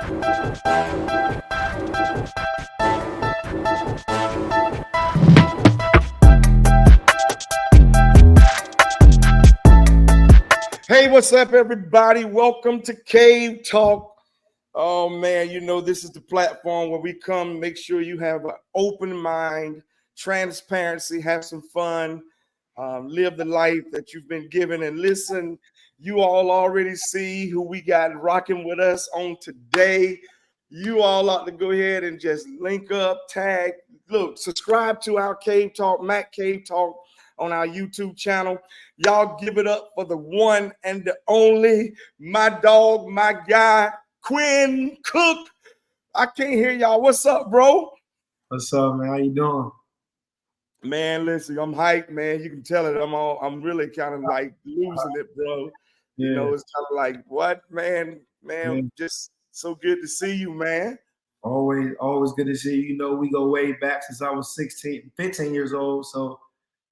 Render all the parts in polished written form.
Hey, what's up, everybody? Welcome to Cave Talk. Oh, man, you know, this is the platform where we come, make sure you have an open mind, transparency, have some fun, live the life that you've been given. And listen, you all already see who we got rocking with us on today. You all ought to go ahead and just link up, tag, look, subscribe to our Cave Talk, Mac Cave Talk on our YouTube channel. Y'all give it up for the one and the only, my dog, my guy, Quinn Cook. I can't hear y'all. What's up, bro? What's up, man? How you doing? Man, listen, I'm hyped, man. You can tell it. I'm really kind of like losing it, bro. Yeah. You know, it's kind of like, what, man? Man, Yeah. just so good to see you, man. Always good to see you. You know, we go way back since I was 15 years old. So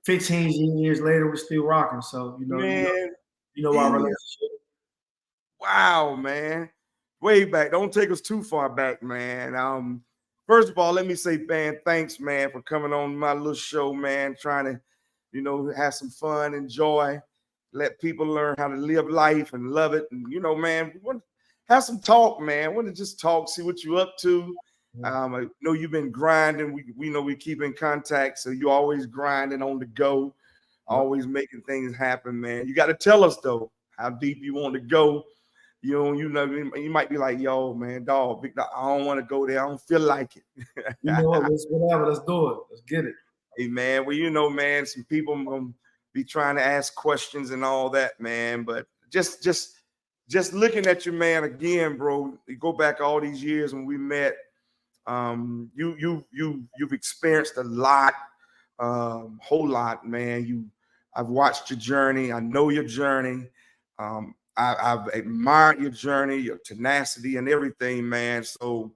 15 years later, we're still rocking. So, Man, you know our relationship. Wow, man. Way back. Don't take us too far back, man. First of all, let me say, man, thanks, man, for coming on my little show, man. Trying to, you know, have some fun, enjoy, let people learn how to live life and love it. And, you know, man, we want to have some talk, man. Want to just talk, see what you're up to. I know you've been grinding. We know we keep in contact, so you're always grinding on the go, always making things happen, man. You got to tell us though how deep you want to go. You know, you might be like, yo, man, dog, big dog, I don't want to go there. I don't feel like it. You know what? Whatever. Let's do it. Let's get it. Hey, man. Well, you know, man, some people gonna be trying to ask questions and all that, man. But just looking at you, man, again, bro. You go back all these years when we met. You've experienced a lot, whole lot, man. I've watched your journey. I know your journey. I've admired your journey, your tenacity, and everything, man. So,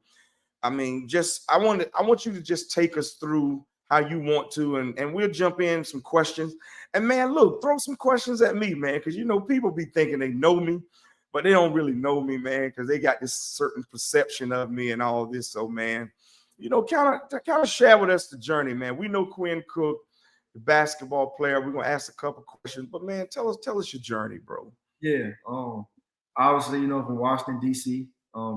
I mean, I want you to just take us through how you want to, and we'll jump in some questions. And man, look, throw some questions at me, man, because you know people be thinking they know me, but they don't really know me, man, because they got this certain perception of me and all this. So, man, you know, kind of share with us the journey, man. We know Quinn Cook, the basketball player. We're gonna ask a couple questions, but man, tell us your journey, bro. Yeah. Obviously, you know, from Washington, D.C.,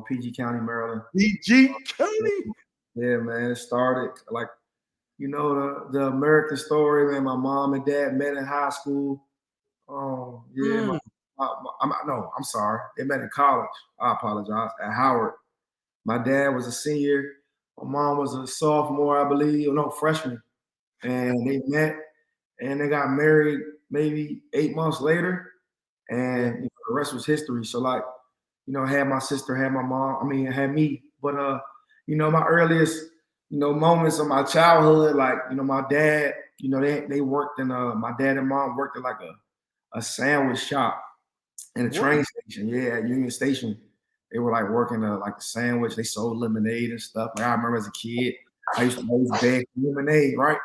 PG County, Maryland. PG County? Yeah, man. It started like, you know, the American story, man. My mom and dad met in high school. I'm sorry. They met in college. I apologize. At Howard. My dad was a senior. My mom was a sophomore, I believe, or no, freshman. And they met and they got married maybe 8 months later. And you know, the rest was history. So like, you know, had my sister, had my mom, had me. But you know, my earliest, you know, moments of my childhood, like, you know, my dad, you know, they worked in my dad and mom worked at like a sandwich shop in a train station. Yeah, at Union Station. They were like working like a sandwich. They sold lemonade and stuff. Like I remember as a kid, I used to always beg for lemonade, right?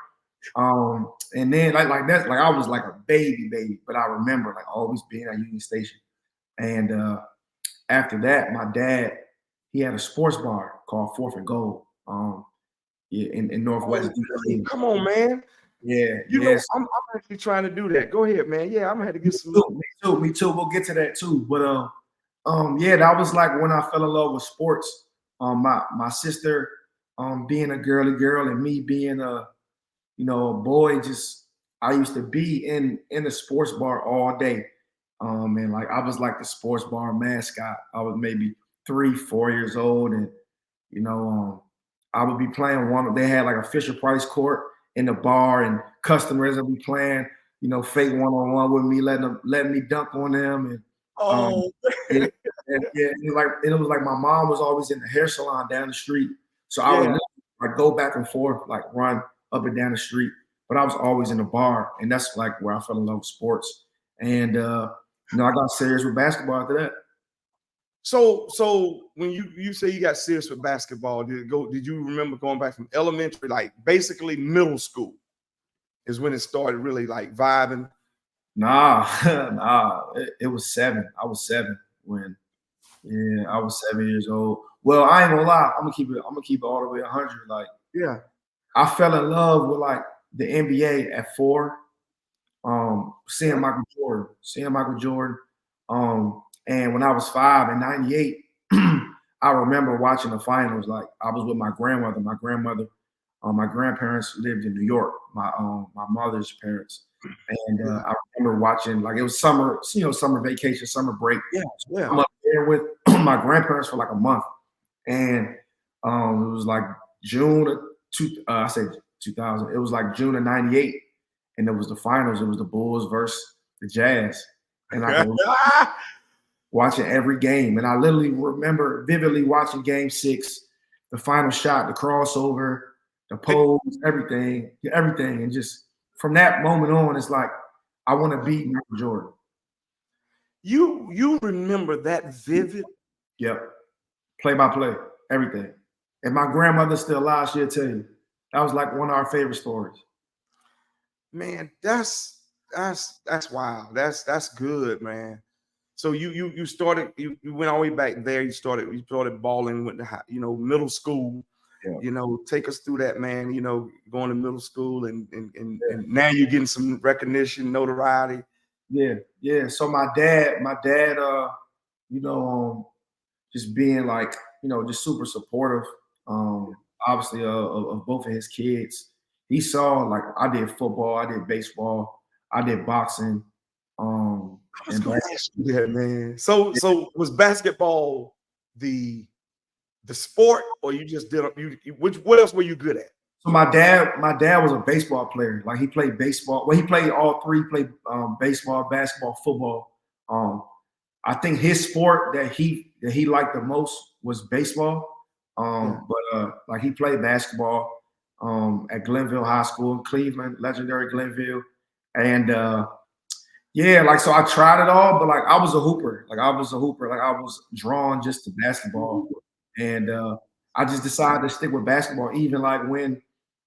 And then like that's like I was like a baby, but I remember like always being at Union Station. And after that, my dad, he had a sports bar called Fourth and Gold. In Northwest. Oh, come on, man. Yeah. You know, I'm actually trying to do that. Go ahead, man. Yeah, I'm gonna have to get some. Me too. We'll get to that too. But yeah, that was like when I fell in love with sports. My sister being a girly girl and me being a boy, just I used to be in the sports bar all day. And like I was like the sports bar mascot. I was maybe 3-4 years old, and you know, I would be playing they had like a Fisher Price court in the bar, and customers would be playing, you know, fake one-on-one with me, letting me dunk on them. And it was like my mom was always in the hair salon down the street. So I would like go back and forth, like run up and down the street. But I was always in the bar, and that's like where I fell in love with sports. And you know, I got serious with basketball after that. So when you say you got serious with basketball, did you remember going back from elementary, like basically middle school is when it started really like vibing? Nah, it was 7. I was 7 when Yeah, I was 7 years old. Well, I ain't gonna lie. I'm gonna keep it all the way 100. Like Yeah. I fell in love with like the NBA at 4. Seeing Yeah. Michael Jordan. And when I was 5 in '98, I remember watching the finals. Like I was with my grandmother. My grandparents lived in New York. My mother's parents, and Yeah. I remember watching. Like it was summer, summer vacation, summer break. Yeah. Yeah. I'm up there with my grandparents for like a month, and it was like June of I said 2000. It was like June of '98, and it was the finals. It was the Bulls versus the Jazz, and I can watching every game. And I literally remember vividly watching Game 6, the final shot, the crossover, the pose, everything, and just from that moment on, it's like I want to beat Michael Jordan. You remember that vivid? Yep, play by play, everything. And my grandmother's still alive. She'll tell you that was like one of our favorite stories. Man, that's wild. That's good, man. So you started you went all the way back there. You started balling with middle school. Yeah. Take us through that, man. Going to middle school and now you're getting some recognition, notoriety. Yeah. So my dad, just being like, just super supportive. Obviously, of both of his kids. He saw like I did football, I did baseball, I did boxing. I was And gonna ask you that, man. So was basketball the sport, or you just did what else were you good at? so my dad was a baseball player. Like he played baseball. Well, he played all three. He played baseball, basketball, football. Um, I think his sport that he liked the most was baseball. Yeah. But like he played basketball at Glenville High School in Cleveland, legendary Glenville, and yeah, like so I tried it all, but like I was a hooper. Like I was a hooper. Like I was drawn just to basketball, and I just decided to stick with basketball. Even like when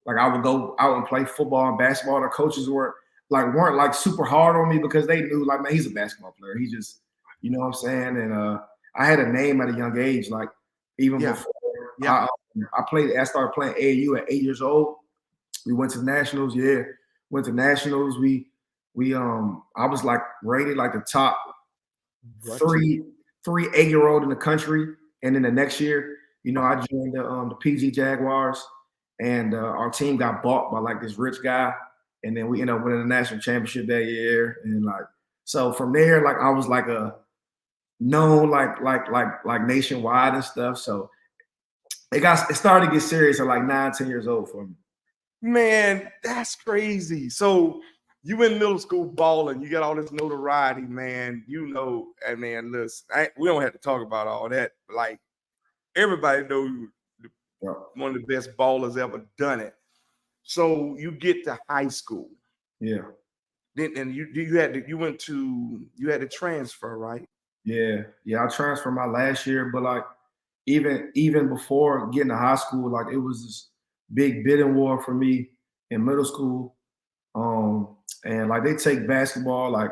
like I would go out and play football and basketball, the coaches weren't like super hard on me because they knew like man he's a basketball player. He just what I'm saying. And I had a name at a young age. Like even Yeah. before Yeah. I started playing AAU at 8 years old. We went to nationals. Yeah, went to nationals. We I was like rated like the top Gotcha. three 8-year old in the country. And then the next year, I joined the PG Jaguars, and our team got bought by like this rich guy, and then we ended up winning the national championship that year. And like so from there, like I was like a known like nationwide and stuff. So it started to get serious at like 9, 10 years old for me. Man, that's crazy. So you in middle school balling, you got all this notoriety, man. And man, listen, we don't have to talk about all that. Like everybody know you Yeah. one of the best ballers ever done it. So you get to high school. Yeah. Then and you had to transfer, right? Yeah. I transferred my last year, but like even before getting to high school, like it was this big bidding war for me in middle school. And like they take basketball like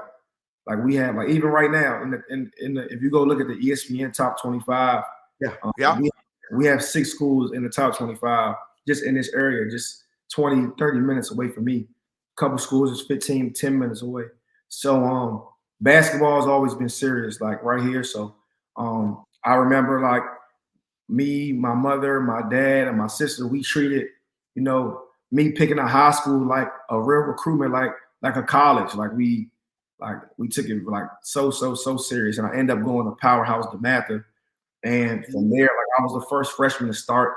we have like even right now in the if you go look at the ESPN top 25, Yeah. Yeah. we have 6 schools in the top 25 just in this area, just 20, 30 minutes away from me. A couple schools is 15, 10 minutes away. So basketball has always been serious, like right here. So I remember like me, my mother, my dad, and my sister, we treated, me picking a high school like a real recruitment, like a college. Like we took it like so serious. And I ended up going to Powerhouse DeMatha. And from there, like I was the first freshman to start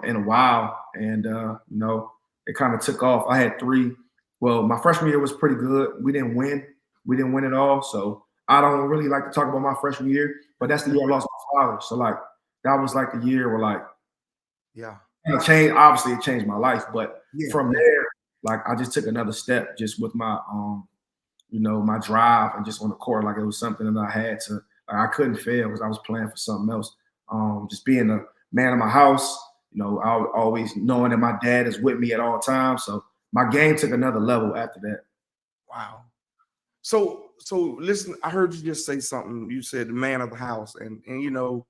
in a while. And it kind of took off. I had 3. Well, my freshman year was pretty good. We didn't win. We didn't win at all. So I don't really like to talk about my freshman year, but that's the year I lost my father. So like that was like the year where like Yeah. it changed. Obviously, it changed my life. But Yeah. from there, like I just took another step just with my my drive and just on the court. Like it was something that I had to. Like I couldn't fail because I was playing for something else. Just being a man of my house. I always knowing that my dad is with me at all times. So my game took another level after that. Wow. So listen, I heard you just say something. You said the man of the house, and you know,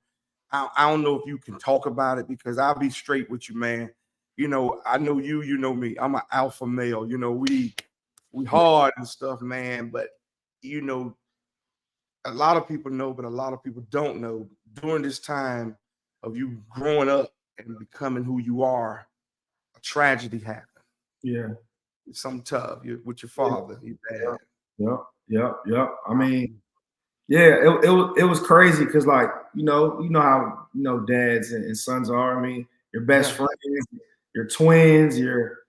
I don't know if you can talk about it because I'll be straight with you, man. You know, I know you, you know me. I'm an alpha male. You know, we hard and stuff, man. But you know, a lot of people know, but a lot of people don't know. During this time of you growing up and becoming who you are, a tragedy happened. Yeah. It's something tough with your Yeah. father, your dad. Yep. I mean, yeah, it was crazy because like you know how dads and sons are. I mean, your best Yeah. friends, your twins, your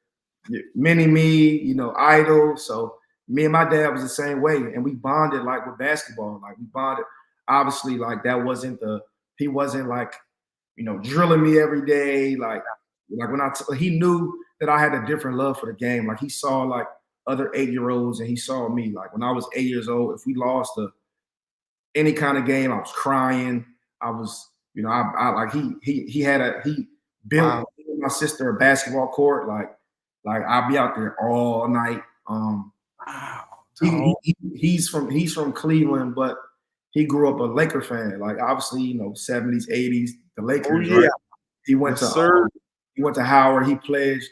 mini me, idol. So me and my dad was the same way, and we bonded like with basketball. Like we bonded. Obviously, like that wasn't he wasn't like drilling me every day. Like when he knew that I had a different love for the game. Like he saw like other 8-year-olds, and he saw me. Like when I was 8 years old, if we lost any kind of game, I was crying. I was, I like he built Wow. my sister a basketball court. Like I'll be out there all night. Wow. He's from Cleveland, but he grew up a Laker fan. Like obviously, 70s, 80s, the Oh Lakers, yeah. right? He went Yes, to sir. he went to Howard. He pledged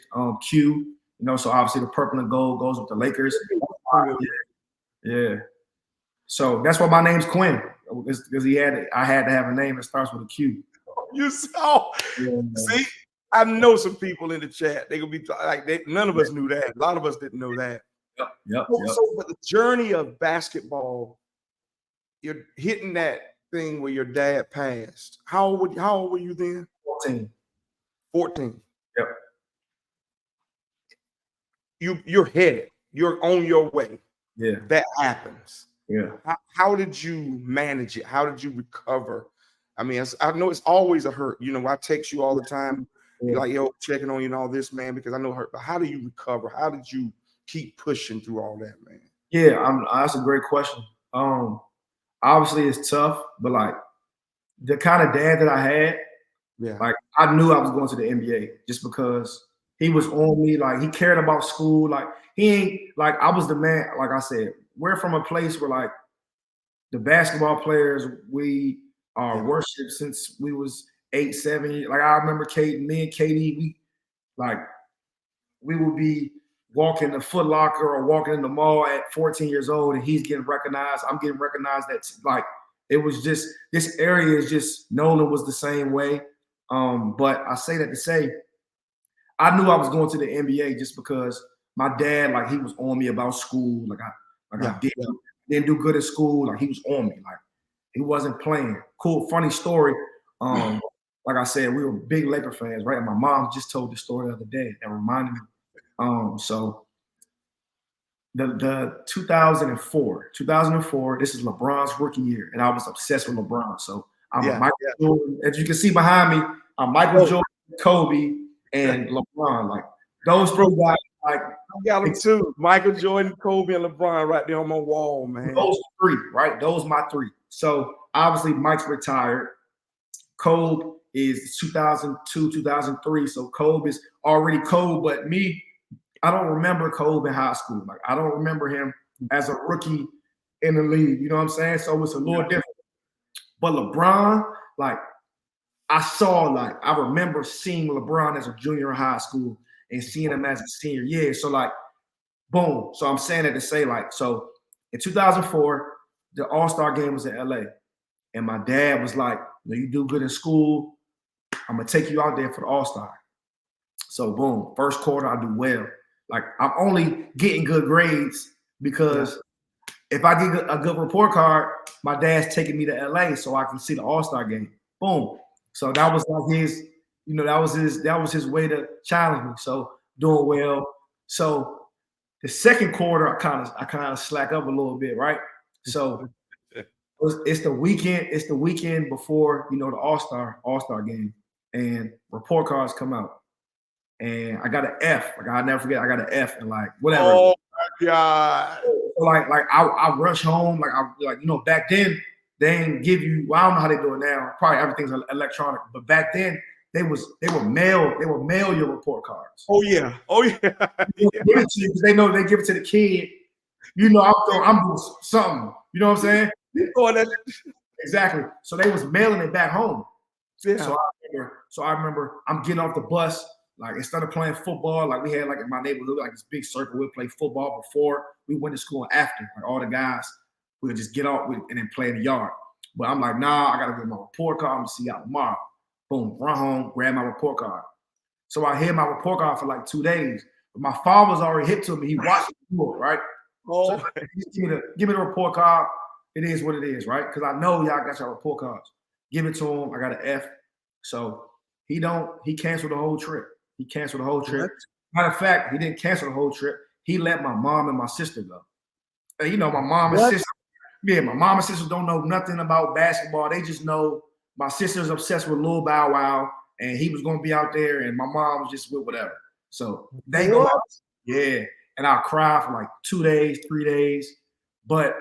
Q. So obviously the purple and gold goes with the Lakers. Yeah. So that's why my name's Quinn, because I had to have a name that starts with a Q. You saw. Yeah. See, I know some people in the chat. They could be like, none of us knew that. A lot of us didn't know that. Yep. So, but the journey of basketball, you're hitting that thing where your dad passed. How old were you then? 14. 14. Yep. You're headed. You're on your way. Yeah. That happens. Yeah. How did you manage it? How did you recover? I mean, I know it's always a hurt. I text you all the time. Yeah. You're like, yo, checking on you and all this, man, because I know hurt. But how do you recover? How did you keep pushing through all that, man? Yeah, that's a great question. Obviously it's tough, but like the kind of dad that I had, Yeah. like I knew I was going to the NBA just because he was on me. Like he cared about school. Like he ain't like I was the man. Like I said, we're from a place where like the basketball players we are worshipped since we was 8, 7. Like I remember me and Katie, we would be walking the Foot Locker or walking in the mall at 14 years old, and he's getting recognized. I'm getting recognized. That's like it was just this area is just Nolan was the same way. But I say that to say I knew I was going to the NBA just because my dad, like he was on me about school. I didn't do good at school. Like he was on me. Like he wasn't playing. Cool, funny story. Like I said, we were big Laker fans, right? And my mom just told the story the other day that reminded me. So the 2004, this is LeBron's rookie year, and I was obsessed with LeBron. So I'm a Michael Jordan. As you can see behind me, I'm Michael Jordan, Kobe, and LeBron. Like those three guys, like I got them too. Michael Jordan, Kobe, and LeBron right there on my wall, man. Those three, right? Those my three. So obviously Mike's retired. Kobe is 2002, 2003. So Kobe is already Kobe, but me, I don't remember Kobe in high school. Like I don't remember him as a rookie in the league. You know what I'm saying? So it's a little different. But LeBron, like I remember seeing LeBron as a junior in high school and seeing him as a senior. Yeah. So like, boom. So I'm saying that to say like, so in 2004, the All-Star game was in LA. And my dad was like, you do good in school. I'm going to take you out there for the All-Star. So boom, first quarter, I do well. Like I'm only getting good grades because if I get a good report card, my dad's taking me to LA so I can see the All-Star game. Boom. So that was like his, that was his way to challenge me. So doing well. So the second quarter, I kind of slack up a little bit, right? So it's the weekend. It's the weekend before the All-Star game, and report cards come out. And I got an F. Like I'll never forget. I got an F and like whatever. Oh my God. Like I rush home. Back then they didn't give you. Well, I don't know how they do it now. Probably everything's electronic. But back then they were mail your report cards. Oh yeah. Give it to you because they know they give it to the kid. I'm doing something. You know what I'm saying? Oh, that, Exactly. So they was mailing it back home. yeah. So I remember I'm getting off the bus. Like instead of playing football, like we had like in my neighborhood, like this big circle, we'd play football before we went to school and after. Like all the guys, we would just get off and then play in the yard. But I'm like, nah, I gotta get my report card. I'm gonna see y'all tomorrow. Boom, run home, grab my report card. So I had my report card for like 2 days. But my father's already hit to me. He watched it, right? Oh, So give me the report card. It is what it is, right? Because I know y'all got your report cards. Give it to him. I got an F. So he canceled the whole trip. He canceled the whole trip. what? Matter of fact, he didn't cancel the whole trip. He let my mom and my sister go. And you know, my mom and What? sister, yeah, my mom and sister don't know nothing about basketball. They just know my sister's obsessed with Lil Bow Wow, and he was gonna be out there, and my mom was just with whatever. So they go What? out, yeah, and I'll cry for like 2 days, 3 days. But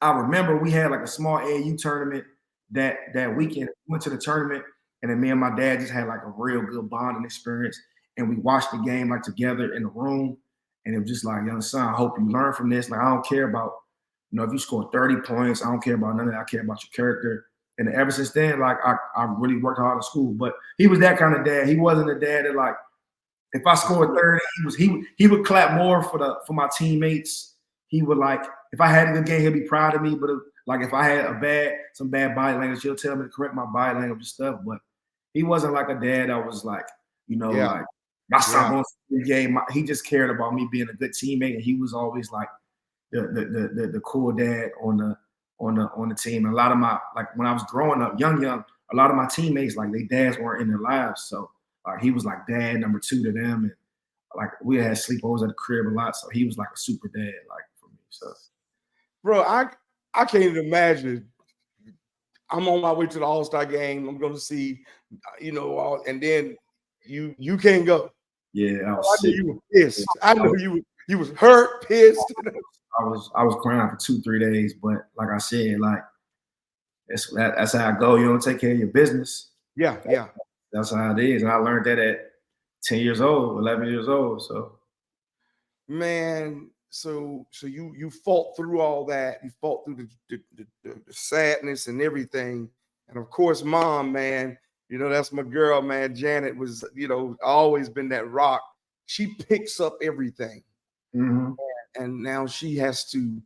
I remember we had like a small AAU tournament that weekend. We went to the tournament, and then me and my dad just had like a real good bonding experience. And we watched the game like together in the room. And it was just like, young son, I hope you learn from this. Like, I don't care about, if you score 30 points, I don't care about none of that. I care about your character. And ever since then, like I really worked hard in school. But he was that kind of dad. He wasn't a dad that like, if I scored 30, he would clap more for my teammates. He would like, if I had a good game, he'll be proud of me. But like if I had some bad body language, he'll tell me to correct my body language and stuff. But he wasn't like a dad that was like, like my son going to the game. He just cared about me being a good teammate, and he was always like the cool dad on the team. And a lot of my, like when I was growing up, young, a lot of my teammates, like their dads weren't in their lives, so he was like dad number 2 to them, and like we had sleepovers at the crib a lot. So he was like a super dad, like for me. So, Bro, I can't even imagine. I'm on my way to the All-Star game. I'm going to see, and then you can't go. yeah, I I was knew sick. you were pissed. I know you was hurt, pissed. I was crying for 2-3 days, but like I said, like that's how I go. You don't take care of your business. Yeah. That's how it is. And I learned that at 10 years old, 11 years old. So, Man, so you fought through all that. You fought through the sadness and everything. And of course, mom, man, that's my girl, man. Janet was, always been that rock. She picks up everything. mm-hmm. And now she has to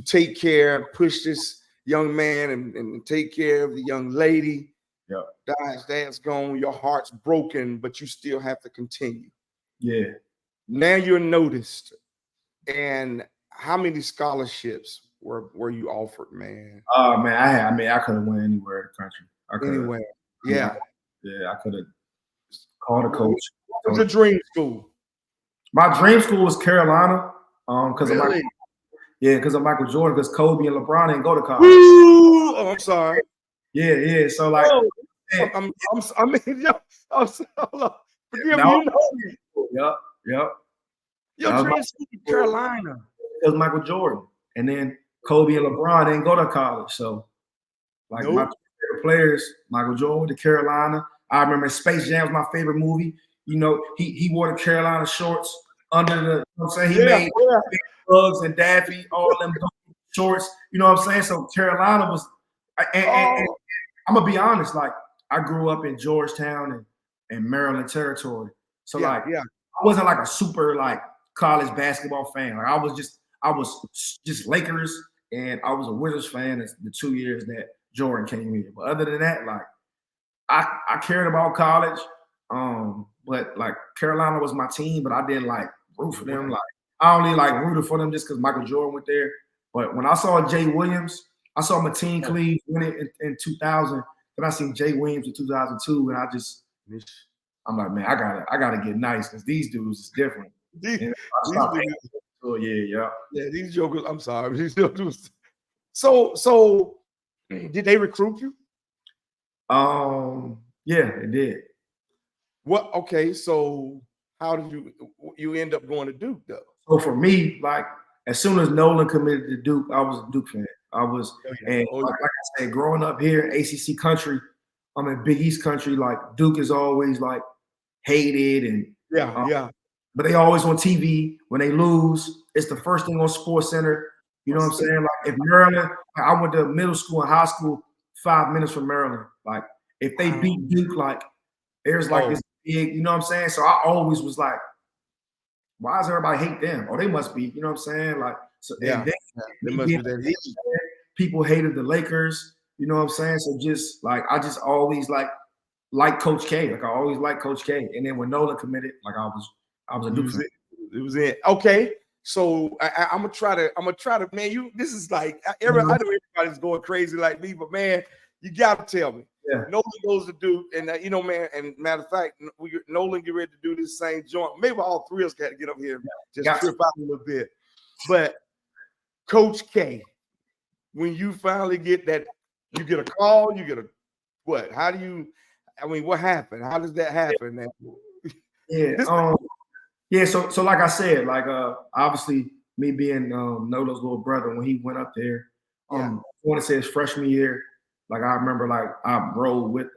take care, push this young man and take care of the young lady. Yeah. Dad's gone, your heart's broken, but you still have to continue. Yeah. Now you're noticed. And how many scholarships were you offered, man? Oh man, I could have went anywhere in the country. I could Anywhere. Yeah. I could have called a coach. What was your dream school? My dream school was Carolina. Because Really? of Michael Jordan, because Kobe and LeBron didn't go to college. Ooh, oh, I'm sorry. Yeah. So like, I'm hold on. Forgive me. Yep. Your dream school in Carolina. It was Michael Jordan, and then Kobe and LeBron didn't go to college. So, like my favorite players, Michael Jordan went to Carolina. I remember Space Jam was my favorite movie. He wore the Carolina shorts under the. You know what I'm saying, he made Big Bugs and Daffy, all them shorts. You know what I'm saying? So Carolina was, and I'm gonna be honest. Like I grew up in Georgetown and Maryland territory. So I wasn't like a super like college basketball fan. Like I was just Lakers, and I was a Wizards fan the 2 years that Jordan came here. But other than that, like I cared about college. But like Carolina was my team, but I didn't like root for them. Like I only like rooted for them just because Michael Jordan went there. But when I saw Jay Williams, I saw Mateen Cleaves win it in 2000. Then I seen Jay Williams in 2002, and I'm like, man, I gotta get nice because these dudes is different. Yeah, these jokers. I'm sorry, these jokers. So, did they recruit you? Yeah, it did. What? Okay, so how did you end up going to Duke though? So for me, like as soon as Nolan committed to Duke, I was a Duke fan. I was, like I said, growing up here in ACC country, I'm in Big East country. Like Duke is always like hated and yeah. But they always on TV when they lose. it's the first thing on Sports Center. You know what I'm saying? Like if Maryland, I went to middle school and high school 5 minutes from Maryland. Like if they beat Duke, like there's like this big, you know what I'm saying? So I always was like, why does everybody hate them? Oh, they must be, you know what I'm saying? Like, so and then they must be that people hated the Lakers, you know what I'm saying? So just like I just always like Coach K. Like I always liked Coach K. And then when Nolan committed, like I was a Duke fan. It was it. Okay. So I'm gonna try to, man. This is like I know everybody's going crazy like me, but man, you gotta tell me. Yeah. Nolan goes to Duke, and you know, man. And matter of fact, Nolan get ready to do this same joint. Maybe all three of us got to get up here and just trip out a little bit. But Coach K, when you finally get that, you get a call, you get a what? How do you? I mean, what happened? How does that happen? Yeah. So like I said, like obviously me being Nolan's little brother when he went up there. I want to say his freshman year. Like I remember, like I rode with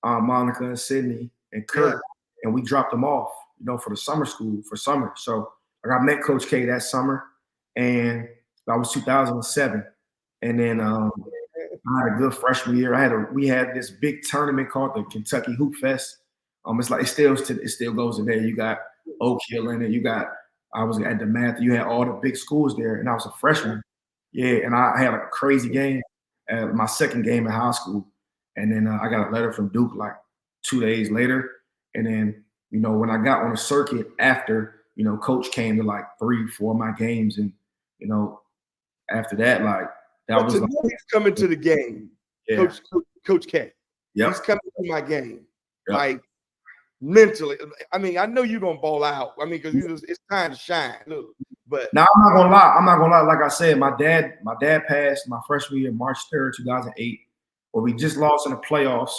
Monica and Sydney and Kurt, and we dropped them off, you know, for the summer school for summer. So like I met Coach K that summer, and that was 2007. And then I had a good freshman year. We had this big tournament called the Kentucky Hoop Fest. It's like it still goes in there. You got Oak Hill in it. I was at the math. You had all the big schools there, and I was a freshman. Yeah, and I had a crazy game. My second game in high school, and then I got a letter from Duke like 2 days later, and then you know when I got on the circuit after, you know, Coach came to like 3-4 of my games, and you know after that like that was like, he's coming to the game, Coach K. He's coming to my game, like mentally. I mean, I know you're gonna ball out. I mean, because it's time to shine. Look, but now I'm not gonna lie. Like I said, my dad passed my freshman year, March 3rd, 2008, where we just lost in the playoffs.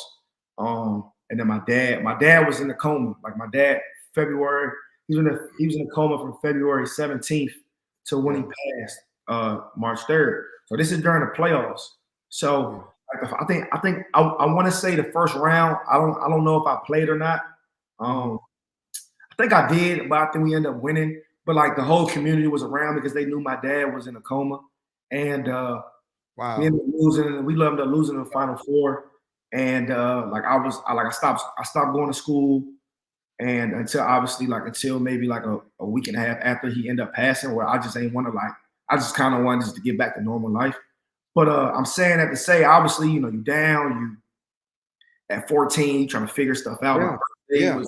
And then my dad was in a coma. Like my dad, February, he was in a coma from February 17th to when he passed, March 3rd. So this is during the playoffs. So like I think I want to say the first round. I don't know if I played or not. I think I did, but I think we ended up winning. But like the whole community was around because they knew my dad was in a coma, and we ended up losing. We ended up losing in the Final Four, and I stopped going to school, and until maybe like a week and a half after he ended up passing, where I just ain't want to I just kind of wanted just to get back to normal life. But I'm saying that to say, obviously, you know, you down, you at 14, you trying to figure stuff out. My birthday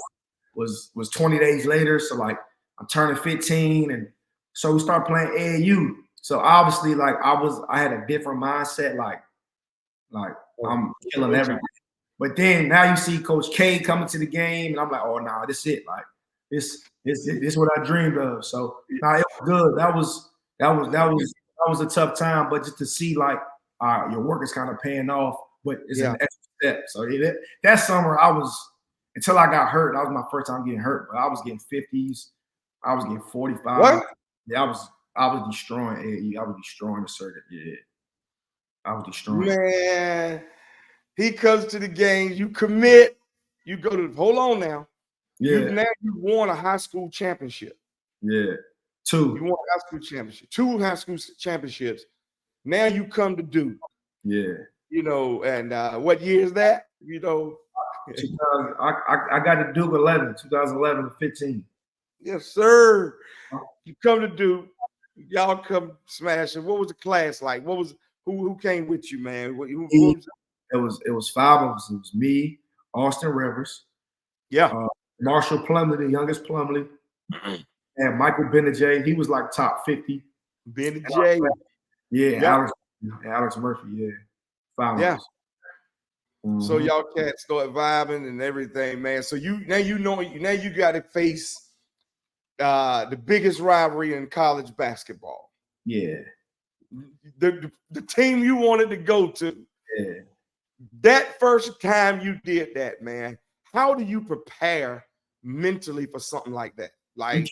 was 20 days later, so like I'm turning 15, and so we start playing AAU. So obviously, like I had a different mindset, like I'm killing everything. But then now you see Coach K coming to the game, and I'm like, oh nah, this it. Like this is what I dreamed of. So nah, it was good. That was a tough time, but just to see like your work is kind of paying off, but it's an extra step. So that summer until I got hurt, that was my first time getting hurt, but I was getting 50s. I was getting 45. What? Yeah, I was destroying AAU. I was destroying the circuit. Yeah. I was destroying. Man, he comes to the game, you commit, you go to hold on now. Yeah. You won a high school championship. Yeah. 2. You won a high school championship. 2 high school championships. Now you come to Duke. Yeah. You know, and what year is that? You know, I got to Duke 2011 to 15. Yes, sir. You come to Duke, y'all come smashing. What was the class like? Who came with you, man? It was 5 of us. It was me, Austin Rivers, Marshall Plumlee, the youngest Plumlee, and Michael Benajay. He was like top 50. Benajay. Yeah, Alex Murphy. Yeah, 5 of us. So y'all cats start vibing and everything, man. So you got to face the biggest rivalry in college basketball. Yeah. The team you wanted to go to. Yeah. That first time you did that, man, how do you prepare mentally for something like that? Like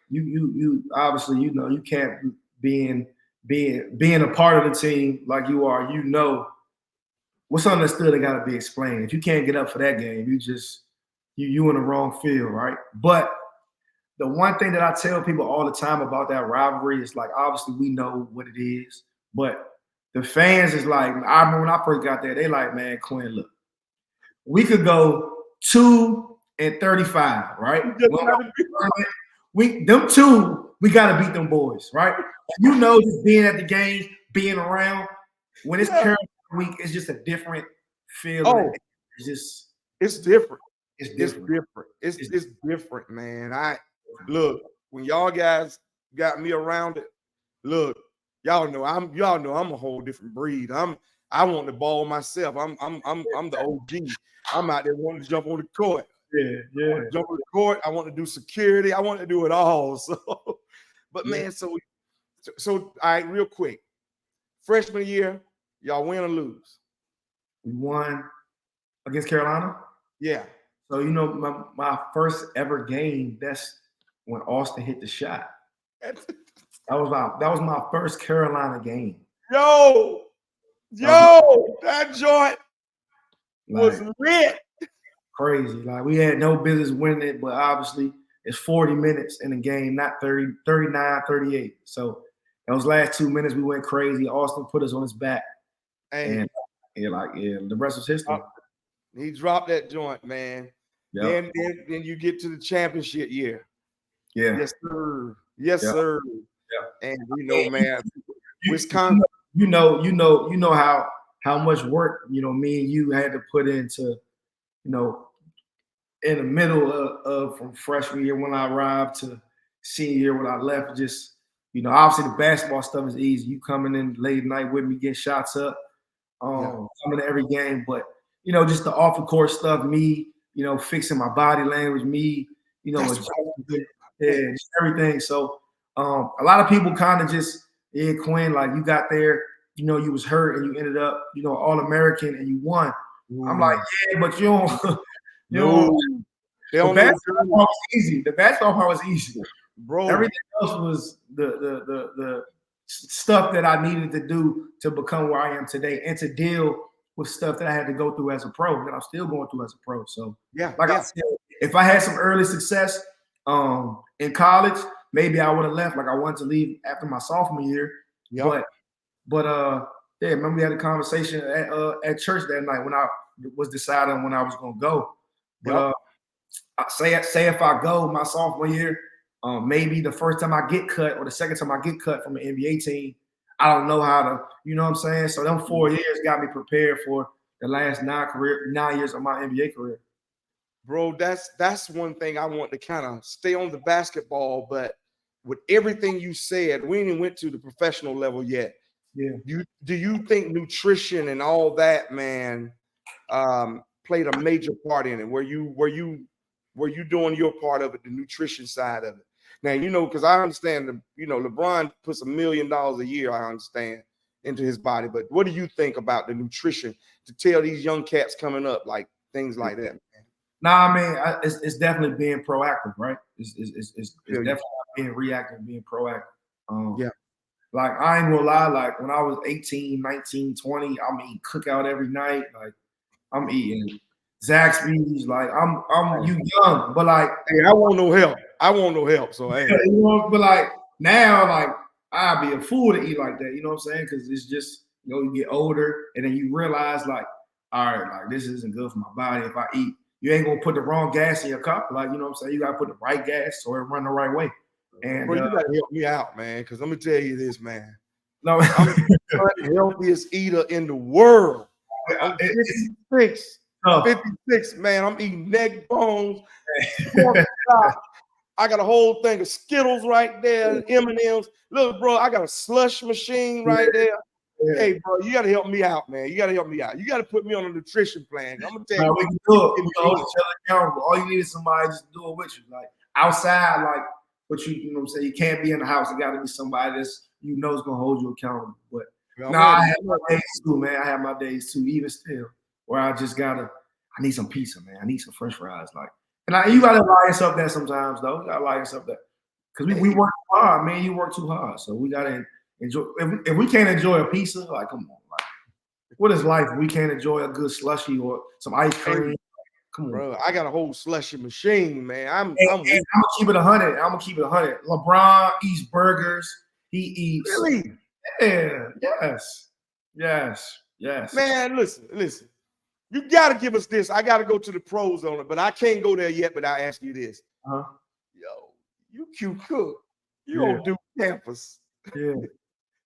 you obviously, you know, you can't being a part of the team like you are, you know, what's understood, it gotta be explained. If you can't get up for that game, you in the wrong field, right? But the one thing that I tell people all the time about that rivalry is like, obviously we know what it is, but the fans is like, I remember when I first got there, they like, man, Quinn, look, we could go 2-35, right? Them two, we gotta beat them boys, right? You know, just being at the games, being around, when it's Carolina week, it's just a different feeling. It's different. It's different. It's different, man. Look, when y'all guys got me around it, look, y'all know I'm a whole different breed. I want the ball myself. I'm the OG. I'm out there wanting to jump on the court. Yeah. Jump on the court. I want to do security. I want to do it all. So, but man, so all right, real quick. Freshman year, y'all win or lose? We won against Carolina. Yeah. So you know, my first ever game, that's when Austin hit the shot. That was my first Carolina game. Yo, that joint was lit. Crazy. Like we had no business winning it, but obviously it's 40 minutes in the game, not 30, 39, 38. So those last 2 minutes we went crazy. Austin put us on his back. And the rest was history. He dropped that joint, man. Yep. Then you get to the championship year. Yeah. Yes, sir. Yes, sir. Yeah. And we know, man, Wisconsin. You know how much work, you know, me and you had to put into, you know, in the middle of from freshman year when I arrived to senior year when I left. Just, you know, obviously the basketball stuff is easy. You coming in late night with me, getting shots up, coming to every game. But, you know, just the off the court stuff, me, you know, fixing my body language, me, you know, just everything. So a lot of people kind of just, Quinn, like you got there, you know, you was hurt and you ended up, you know, All-American and you won. I'm like, yeah, but you don't. The basketball part was easy. The basketball part was easy, bro. Everything else was the stuff that I needed to do to become where I am today and to deal with stuff that I had to go through as a pro that I'm still going through as a pro. So I said, if I had some early success in college, maybe I would have left. Like I wanted to leave after my sophomore year. Yep. But remember we had a conversation at church that night when I was deciding when I was gonna go. But say if I go my sophomore year, maybe the first time I get cut or the second time I get cut from an NBA team, I don't know how to, you know what I'm saying? So them 4 years got me prepared for the last 9 years of my NBA career. Bro, that's one thing I want to kind of stay on the basketball, but with everything you said, we ain't went to the professional level yet. Yeah. Do you think nutrition and all that, man, played a major part in it? Were you doing your part of it, the nutrition side of it? Now, you know, because I understand LeBron puts $1 million a year, I understand, into his body. But what do you think about the nutrition to tell these young cats coming up, like things like that, man? Nah, I mean, it's definitely being proactive, right? It's definitely not being reactive, being proactive. Like, I ain't gonna lie, like, when I was 18, 19, 20, I'm eating cookout every night. Like, I'm eating Zaxby's. Like, you young, but like, hey, I want no help. So, hey. You know, but like, now, like, I'd be a fool to eat like that. You know what I'm saying? Because it's just, you know, you get older and then you realize, like, all right, like, this isn't good for my body. If I eat, you ain't gonna put the wrong gas in your cup. Like, you know what I'm saying? You gotta put the right gas so it run the right way. And bro, you gotta help me out, man, because let me tell you this, man. No, I'm the healthiest eater in the world. I'm 56. 56, man. I'm eating neck bones, pork chop. I got a whole thing of Skittles right there, M&Ms. Look, bro, I got a slush machine right there. Yeah. Hey, bro, you got to help me out, man. You got to help me out. You got to put me on a nutrition plan. I'm going to tell you. We can do it. We can hold each other accountable. All you need is somebody just to do it with you. Like, outside, like, but you know what I'm saying? You can't be in the house. It got to be somebody that's, you know, is going to hold you accountable. But I have my days too, man. I have my days too, even still, where I just got to, I need some pizza, man. I need some French fries. Like, and you got to lie yourself that sometimes, though. You got to lie yourself that. Because we work hard, man. You work too hard. So we got to enjoy. If we can't enjoy a pizza, like, come on. Like, what is life if we can't enjoy a good slushie or some ice cream? Come on, bro. I got a whole slushy machine, man. I'm and I'm gonna keep it 100. I'm gonna keep it 100. LeBron eats burgers. He eats. really, Yeah. Yes. man. Listen. You got to give us this. I got to go to the pros on it, but I can't go there yet. But I ask you this, Uh-huh. yo, you cute cook. You Yeah. don't do campus. Yeah.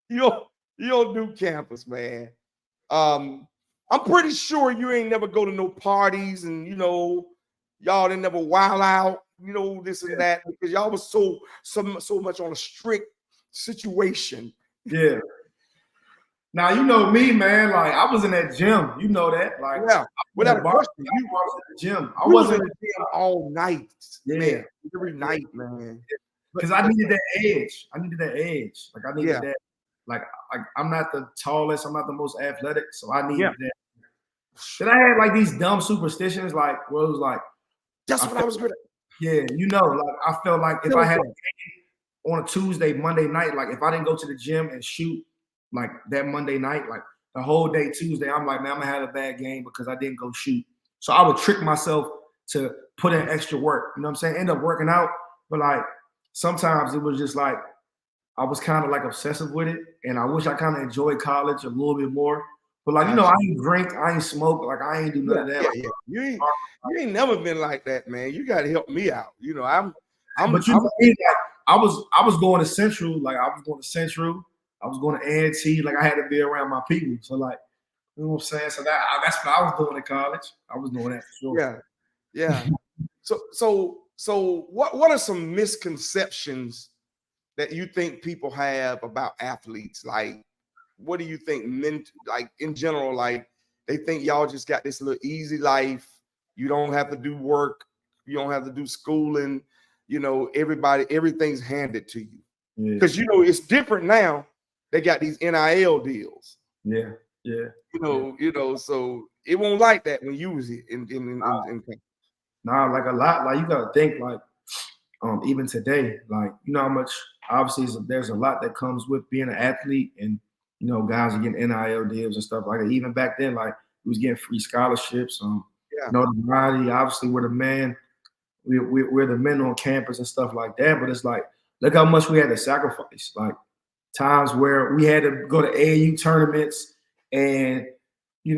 You don't do campus, man. I'm pretty sure you ain't never go to no parties and y'all didn't never wild out, this and that, because y'all was so much on a strict situation. Yeah. Now you know me, man. Like I was in that gym. You know that. Like Yeah, without a question, I was in the gym. I you was wasn't in the gym all night, Yeah. man, every night, man. because I needed that edge. I needed that edge. Like I needed Yeah. that. Like I'm not the tallest. I'm not the most athletic, so I needed Yeah. that. Then I had like these dumb superstitions, like where it was like, That's I what I felt- was good at. yeah, like I felt like if I had a game on a Tuesday, Monday night, like if I didn't go to the gym and shoot like that Monday night, like the whole day Tuesday, I'm like, man, I'm gonna have a bad game because I didn't go shoot. So I would trick myself to put in extra work. You know what I'm saying? End up working out, but like sometimes it was just like I was kind of like obsessive with it, and I wish I kind of enjoyed college a little bit more. But like I ain't drink, I ain't smoke, like I ain't do none of that. Yeah. You ain't never been like that, man. You got to help me out. But you know, like, I was going to Central, like I was going to Central, I was going to A&T, like I had to be around my people. So like, you know what I'm saying? So that's what I was doing in college. I was doing that for sure. Yeah. So what are some misconceptions that you think people have about athletes? Like, what do you think men, like in general, like they think y'all just got this little easy life. You don't have to do work. You don't have to do schooling. Everything's handed to you. Yeah. Because it's different now. They got these NIL deals. Yeah. So it won't like that when you was in Nah, like a lot, like you gotta think like even today, like how much obviously there's a lot that comes with being an athlete, and guys are getting NIL deals and stuff like that. Even back then, like we was getting free scholarships, notoriety. Obviously, we're the man, we're the men on campus and stuff like that. But it's like, look how much we had to sacrifice. Like times where we had to go to AAU tournaments, and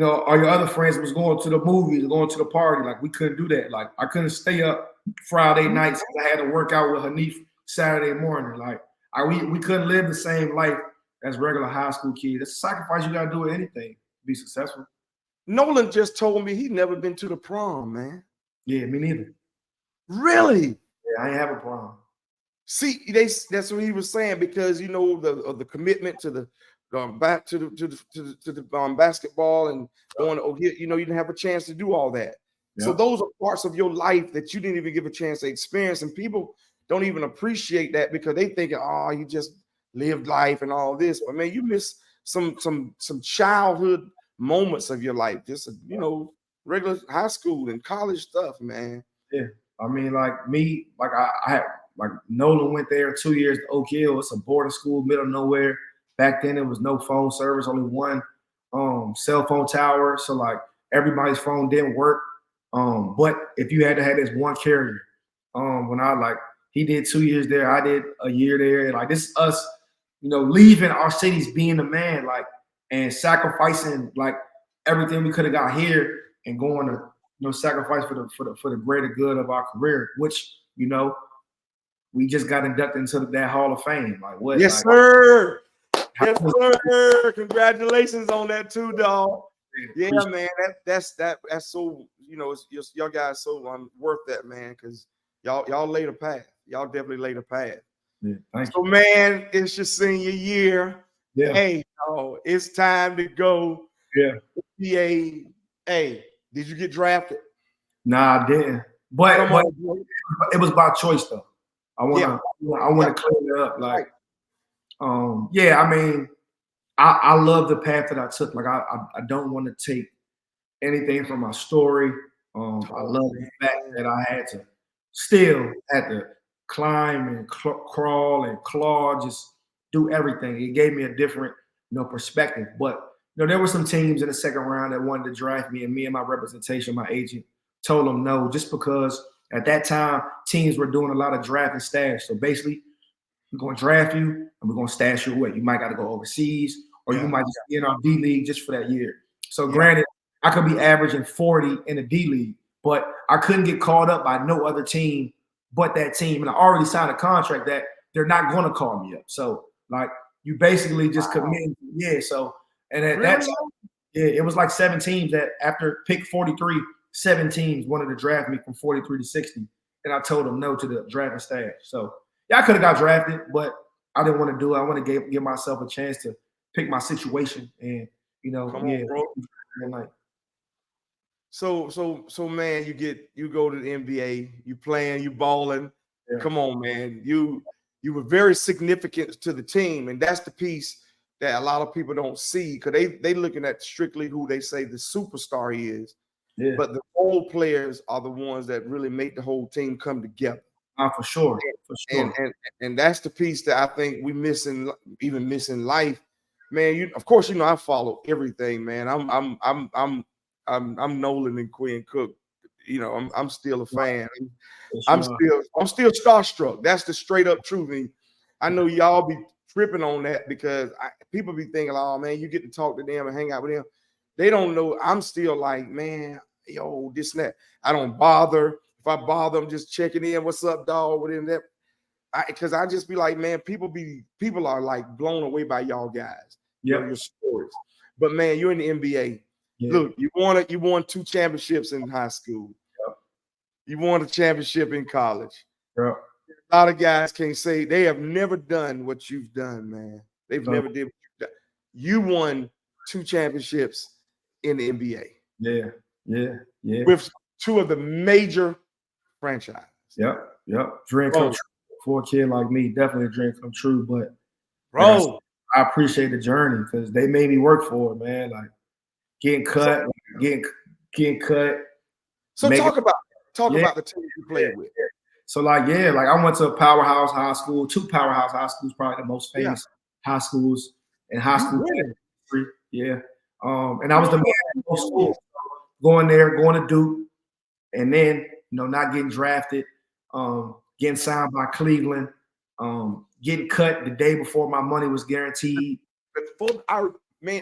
all your other friends was going to the movies, going to the party. Like we couldn't do that. Like I couldn't stay up Friday nights because I had to work out with Hanif Saturday morning. Like we couldn't live the same life as regular high school kids. It's a sacrifice you gotta do with anything to be successful. Nolan just told me he'd never been to the prom, man. Yeah, me neither. Really? Yeah, I ain't have a prom. See, that's what he was saying, because the commitment to the back to the basketball and going you didn't have a chance to do all that. Yep. So those are parts of your life that you didn't even give a chance to experience, and people don't even appreciate that because they think, oh, you just lived life and all this. But man, you miss some childhood moments of your life, just regular high school and college stuff, man. Yeah, I mean, like me, like I had like Nolan went there 2 years to Oak Hill. It's a boarding school, middle of nowhere. Back then, it was no phone service, only one cell phone tower. So like everybody's phone didn't work. But if you had to have this one carrier, when he did 2 years there, I did a year there. And like this is us, leaving our cities, being the man, like, and sacrificing like everything we could have got here and going to sacrifice for the greater good of our career, which we just got inducted into that Hall of Fame. Like what? Yes, sir. Yes, sir. Congratulations on that too, dog. Yeah, man. That's so y'all guys so worth that, man, because y'all laid a path. Y'all definitely laid a path. Yeah, thank you. Man, it's your senior year. Yeah. Hey, it's time to go. Yeah. Hey, did you get drafted? Nah, I didn't. But it was by choice though. I want to clear it up. Like, yeah, I mean, I love the path that I took. Like, I don't want to take anything from my story. I love the fact that I had to climb and crawl and claw, just do everything. It gave me a different, perspective. But there were some teams in the second round that wanted to draft me, and me and my representation, my agent, told them no, just because at that time teams were doing a lot of draft and stash. So basically, we're going to draft you and we're going to stash you away. You might got to go overseas, or you might just be in our D League just for that year. So granted, I could be averaging 40 in the D League, but I couldn't get called up by no other team but that team. And I already signed a contract that they're not going to call me up. So, like, you basically just commit. Yeah. So, and at that time, it was like 7 teams that after pick 43, 7 teams wanted to draft me from 43 to 60. And I told them no to the drafting staff. So, yeah, I could have got drafted, but I didn't want to do it. I want to give myself a chance to pick my situation. And, you know, Come on, bro. And like, So man, you go to the NBA, you playing, you balling. Yeah. Come on, man. You were very significant to the team, and that's the piece that a lot of people don't see, because they looking at strictly who they say the superstar is. Yeah. But the role players are the ones that really make the whole team come together. For sure. For sure. And that's the piece that I think we missing life. Man, of course, I follow everything, man. I'm Nolan and Quinn Cook. I'm still a fan. I'm still starstruck. That's the straight up truth. And I know y'all be tripping on that because people be thinking, oh man, you get to talk to them and hang out with them. They don't know. I'm still like, man, yo, this and that. I don't bother. If I bother, I'm just checking in. What's up, dog? Within that, because I just be like, man, people are like blown away by y'all guys. Your stories. But man, you're in the NBA. Yeah. Look, you won 2 championships in high school. Yep. You won a championship in college. Yep. A lot of guys can't say they have never done what you've done, man. They've never did what you've done. You won 2 championships in the NBA. Yeah. With 2 of the major franchises. Yep. Dream come true for a kid like me. Definitely a dream come true. But bro, I appreciate the journey because they made me work for it, man. Like getting cut, getting cut. So talk about the team you played with. So I went to a powerhouse high school, 2 powerhouse high schools, probably the most famous high schools in high school history. Yeah. And I was the man at both schools, going to Duke, and then not getting drafted, getting signed by Cleveland, getting cut the day before my money was guaranteed.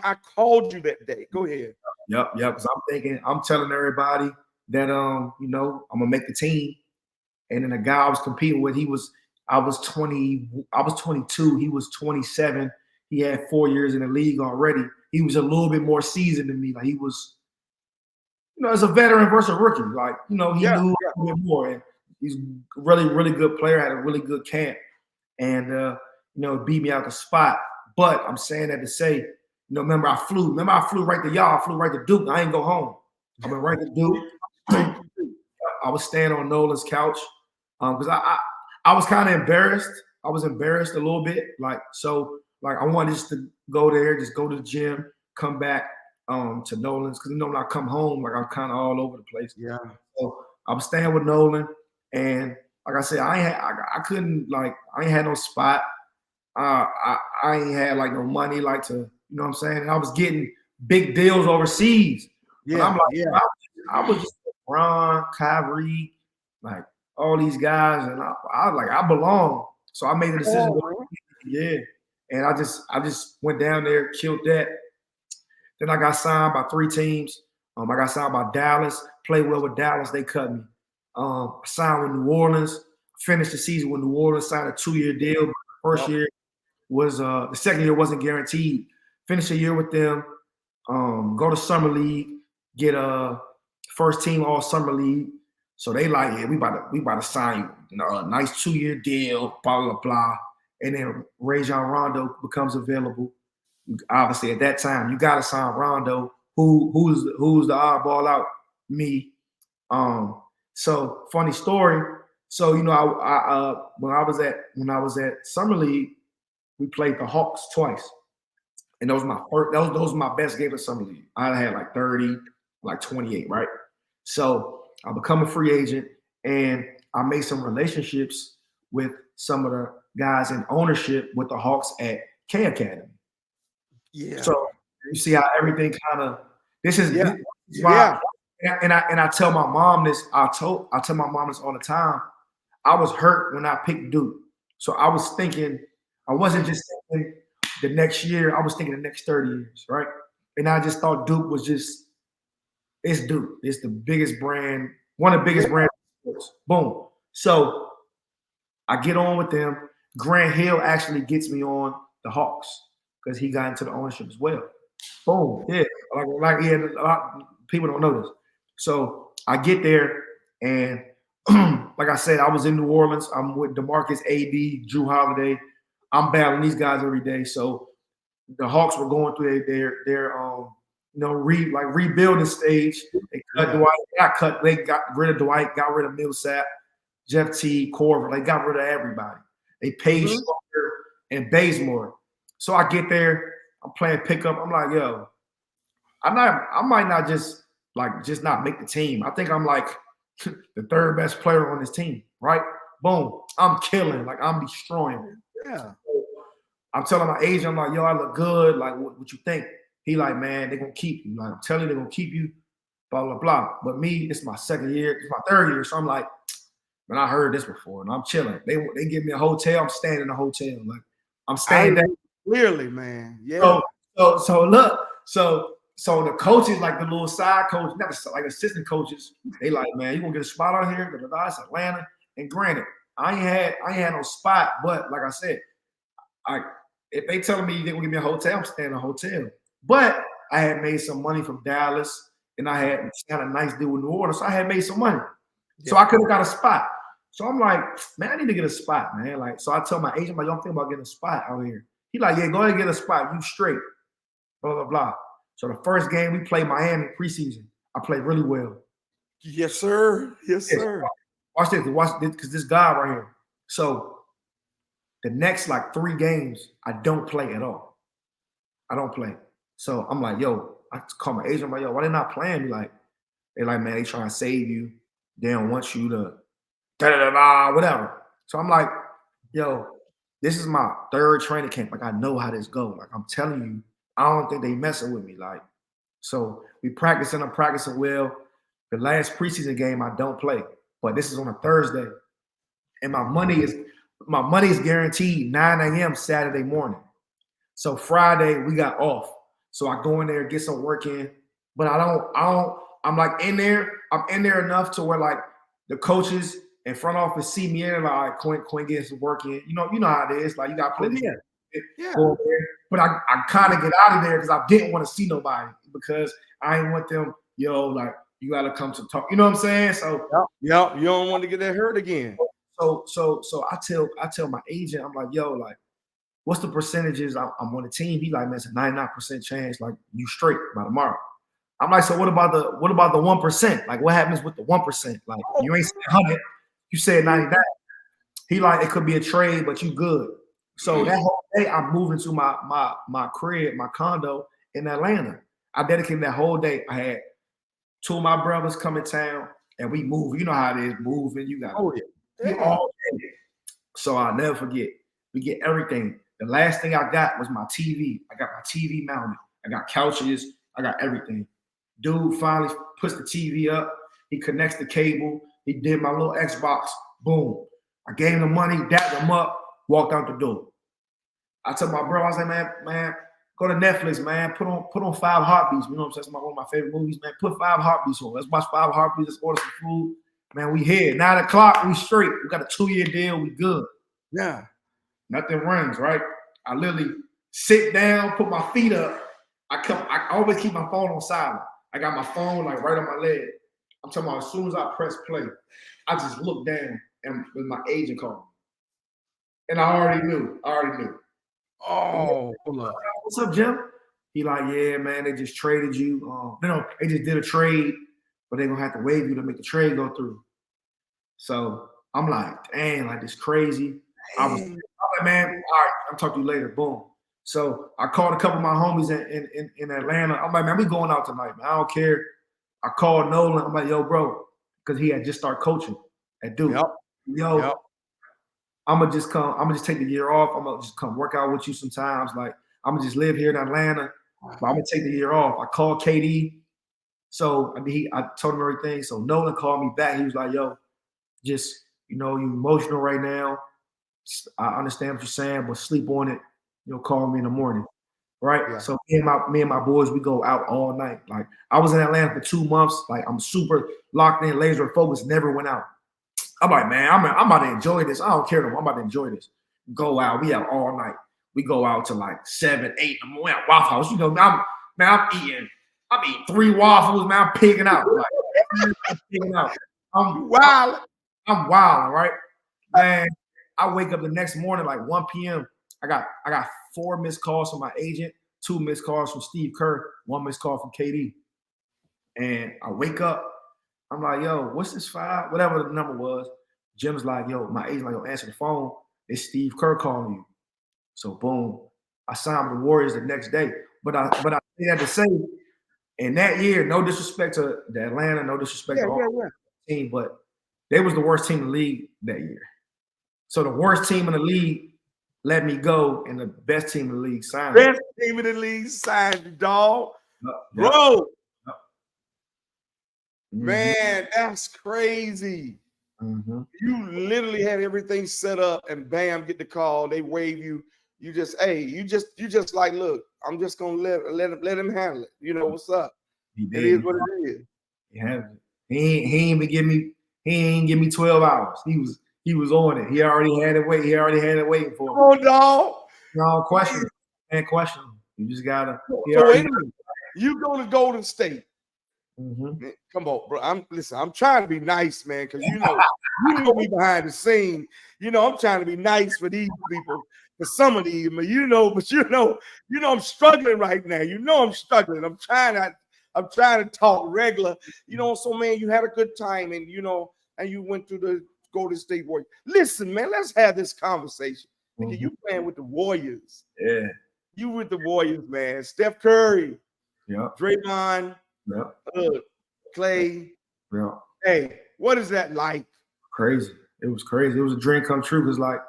I called you that day. Go ahead. Yep. Because I'm telling everybody that I'm gonna make the team. And then the guy I was competing with, I was 22, he was 27. He had 4 years in the league already. He was a little bit more seasoned than me. Like he was, as a veteran versus a rookie. Like, he knew a little bit more. And he's a really, really good player, had a really good camp. And beat me out the spot. But I'm saying that to say, remember I flew right to y'all. I flew right to Duke. I ain't go home. I went right to Duke. I was staying on Nolan's couch because I was kind of embarrassed. I was embarrassed a little bit. I wanted just to go there, just go to the gym, come back to Nolan's because when I come home, like I'm kind of all over the place. Yeah. So I was staying with Nolan, and like I said, I ain't had no spot. I ain't had like no money, like to, you know what I'm saying? And I was getting big deals overseas. Yeah. But I'm like, I was just Ron, Kyrie, like all these guys, and I was like, I belong. So I made the decision. And I just went down there, killed that. Then I got signed by 3 teams. I got signed by Dallas, played well with Dallas, they cut me. Signed with New Orleans, finished the season with New Orleans, signed a 2-year deal. First year was the second year wasn't guaranteed. Finish a year with them, go to summer league, get a first team all summer league. So they like, we about to sign you, a nice 2-year deal, blah blah blah. And then Rajon Rondo becomes available. Obviously, at that time, you got to sign Rondo. Who's the oddball out? Me. So funny story. So when I was at summer league, we played the Hawks twice, and those were my best games of summer league. I had like 30, like 28, right? So I become a free agent, and I made some relationships with some of the guys in ownership with the Hawks at K Academy. Yeah. So you see how everything kind of this is why And I tell my mom this. I tell my mom this all the time. I was hurt when I picked Duke, so I was thinking. I wasn't just thinking the next year. I was thinking the next 30 years, right? And I just thought Duke was just it's Duke. It's the biggest brand, one of the biggest brands in sports. Boom. So I get on with them. Grant Hill actually gets me on the Hawks because he got into the ownership as well. Boom. Yeah. Yeah, a lot of people don't know this. So I get there and like I said, I was in New Orleans. I'm with DeMarcus, AD, Drew Holiday. I'm battling these guys every day. So the Hawks were going through their rebuilding stage. They cut Dwight, they got rid of Dwight, got rid of Millsap, Jeff T, Corver. They got rid of everybody. They paid Schroeder and Bazemore. So I get there, I'm playing pickup. I'm like, yo, I might not just not make the team. I think I'm like the third best player on this team, right? Boom. I'm killing, like I'm destroying. Yeah. I'm telling my agent, I'm like, yo, I look good. Like, what you think? He like, man, they're gonna keep you. Like, I'm telling you, they're gonna keep you, blah, blah, blah. But me, it's my second year, it's my third year. So I'm like, man, I heard this before, and I'm chilling. They give me a hotel, I'm staying in a hotel. Like, I'm staying there. Clearly, man. Yeah. So look, so the coaches, like the little side coach, not like assistant coaches, they like, man, you gonna get a spot out here? It's Atlanta. And granted, I ain't had no spot, but like I said, if they telling me they gonna give me a hotel, I'm staying in a hotel. But I had made some money from Dallas, and I had a nice deal with New Orleans, so I had made some money. Yeah. So I could have got a spot. So I'm like, man, I need to get a spot, man. Like, so I tell my agent, like, yo, I'm thinking about getting a spot out here. He like, yeah, go ahead and get a spot. You straight. Blah, blah, blah. So the first game we played Miami preseason, I played really well. Yes, sir. Yes, sir. Watch this, because this guy right here. So the next like 3 games, I don't play at all. I don't play. So I'm like, yo, I call my agent. I'm like, yo, why they not playing me? Like, they like, man, they trying to save you. They don't want you to whatever. So I'm like, yo, this is my 3rd training camp. Like, I know how this go. Like, I'm telling you, I don't think they messing with me. Like, so I'm practicing well. The last preseason game, I don't play. But this is on a Thursday. And my money is guaranteed 9 a.m. Saturday morning. So Friday, we got off. So I go in there, get some work in. But I'm like in there. I'm in there enough to where like the coaches and front office see me in, like, Quinn getting some work in. You know how it is. Like, you got to play this. Yeah. But I kind of get out of there because I didn't want to see nobody because I didn't want them, like, you got to come to talk. You know what I'm saying? So yep. You don't want to get that hurt again. So I tell my agent, I'm like, yo, like, what's the percentages I'm on the team? He like, man, it's a 99% chance, like, you straight by tomorrow. I'm like, so what about the 1%? Like, what happens with the 1%? Like, you ain't said 100, you said 99. He like, it could be a trade, but you good. So that whole day, I'm moving to my crib, my condo in Atlanta. I dedicated that whole day. I had 2 of my brothers come in town, and we move. You know how it is, moving. You got all day. So I'll never forget. We get everything. The last thing I got was my TV. I got my TV mounted. I got couches. I got everything. Dude finally puts the TV up. He connects the cable. He did my little Xbox. Boom. I gave him the money, dapped him up, walked out the door. I told my bro, I was like, man, go to Netflix, man. Put on 5 Heartbeats. You know what I'm saying? It's one of my favorite movies, man. Put 5 Heartbeats on. Let's watch 5 Heartbeats. Let's order some food. Man, we here. 9 o'clock, we straight. We got a 2-year deal. We good. Yeah. Nothing rings, right? I literally sit down, put my feet up. I always keep my phone on silent. I got my phone like right on my leg. I'm talking about as soon as I press play, I just look down and with my agent called me. And I already knew. Oh, hold up. What's up, Jim? He like, yeah, man, they just traded you. They just did a trade, but they're gonna have to waive you to make the trade go through. So I'm like, dang, like this crazy. I'm like, man, all right, I'll talk to you later. Boom. So I called a couple of my homies in Atlanta. I'm like, man, we going out tonight, man. I don't care. I called Nolan. I'm like, yo, bro, because he had just started coaching at Duke. Yep. I'm gonna just take the year off. I'm gonna just come work out with you sometimes. Like, I'm gonna just live here in Atlanta, but I'm gonna take the year off. I called KD. So I told him everything. So Nolan called me back. He was like, "Yo, just you emotional right now. I understand what you're saying, but sleep on it. Call me in the morning." Right. Yeah. So me and my boys, we go out all night. Like I was in Atlanta for 2 months. Like I'm super locked in, laser focused, never went out. I'm like, man, I'm about to enjoy this. I don't care no more. I'm about to enjoy this. Go out. We out all night. We go out to like 7, 8 in the morning at Waffle House. I'm eating 3 waffles, man. I'm pigging out. Like, I'm pigging out. Wow. I'm wilding, right? Man, I wake up the next morning like 1 p.m. I got 4 missed calls from my agent, 2 missed calls from Steve Kerr, 1 missed call from KD. And I wake up, I'm like, yo, what's this 5? Whatever the number was. Jim's like, yo, my agent like, yo, answer the phone. It's Steve Kerr calling you. So boom, I signed with the Warriors the next day. But I had to say, in that year, no disrespect to the Atlanta, no disrespect to all the team, but they was the worst team in the league that year. So the worst team in the league let me go, and the best team in the league signed me. Best team in the league signed you, dog. Bro. Man, that's crazy. You literally had everything set up, and bam, get the call. They wave you. You just like, look, I'm just gonna let him handle it. You know what's up? It is what it is. He ain't give me 12 hours. He was on it. He already had it waiting. He already had it waiting for me. Oh, dog. No question. Can't question him. You just gotta. So anyway, you go to Golden State. Come on, bro. I'm trying to be nice, man, because you know me behind the scene. I'm trying to be nice for these people, for some of these, but I'm struggling right now. I'm struggling. I'm trying to talk regular. So man, you had a good time, and and you went to the Golden State Warriors. Listen, man, let's have this conversation. You playing with the Warriors. Yeah. You with the Warriors, man. Steph Curry. Yeah. Draymond. Yeah. Clay. Yeah. Hey, what is that like? Crazy. It was crazy. It was a dream come true because, like,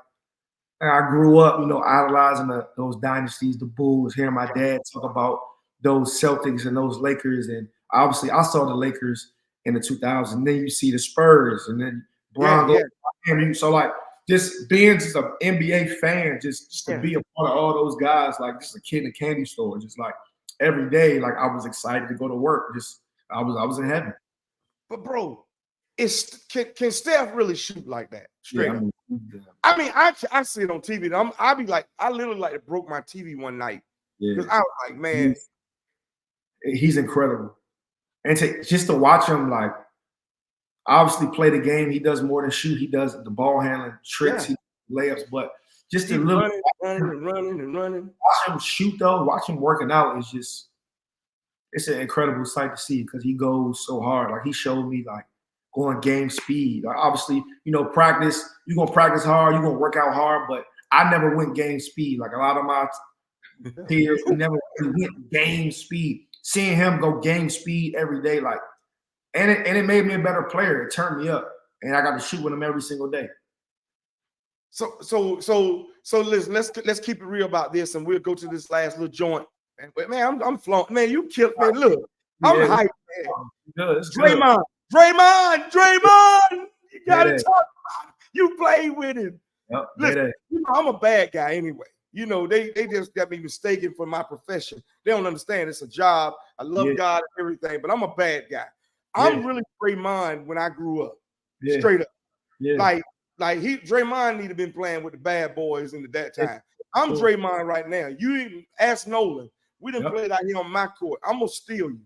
I grew up, idolizing those dynasties, the Bulls, hearing my dad talk about those Celtics and those Lakers. And obviously, I saw the Lakers in the 2000s. And then you see the Spurs and then Bron. Yeah. So, like, just being just an NBA fan, just to be a part of all those guys, like just a kid in a candy store, just like every day, like I was excited to go to work. Just I was in heaven. But bro, can Steph really shoot like that? Straight up. I mean, I see it on TV. I literally like broke my TV one night because I was like, man, he's incredible, and just to watch him, like, obviously play the game. He does more than shoot. He does the ball handling tricks, layups, but just a little running. Watch him shoot though. Watch him working out is just. It's an incredible sight to see because he goes so hard. Like he showed me, like going game speed. Like obviously, practice. You're gonna practice hard. You're gonna work out hard. But I never went game speed. Like a lot of my peers, we never went game speed. Seeing him go game speed every day, like, and it made me a better player. It turned me up, and I got to shoot with him every single day. So listen. Let's keep it real about this, and we'll go to this last little joint. Man, I'm flowing. Man, you killed. Man, look, I'm hyped, man. Draymond. You gotta talk about it. You played with him. Listen, I'm a bad guy anyway. They just got me mistaken for my profession. They don't understand it's a job. I love God and everything, but I'm a bad guy. I'm really Draymond when I grew up. Straight up. Like Draymond need to been playing with the bad boys in that time. I'm Draymond right now. You even ask Nolan. We done played out here on my court. I'm gonna steal you.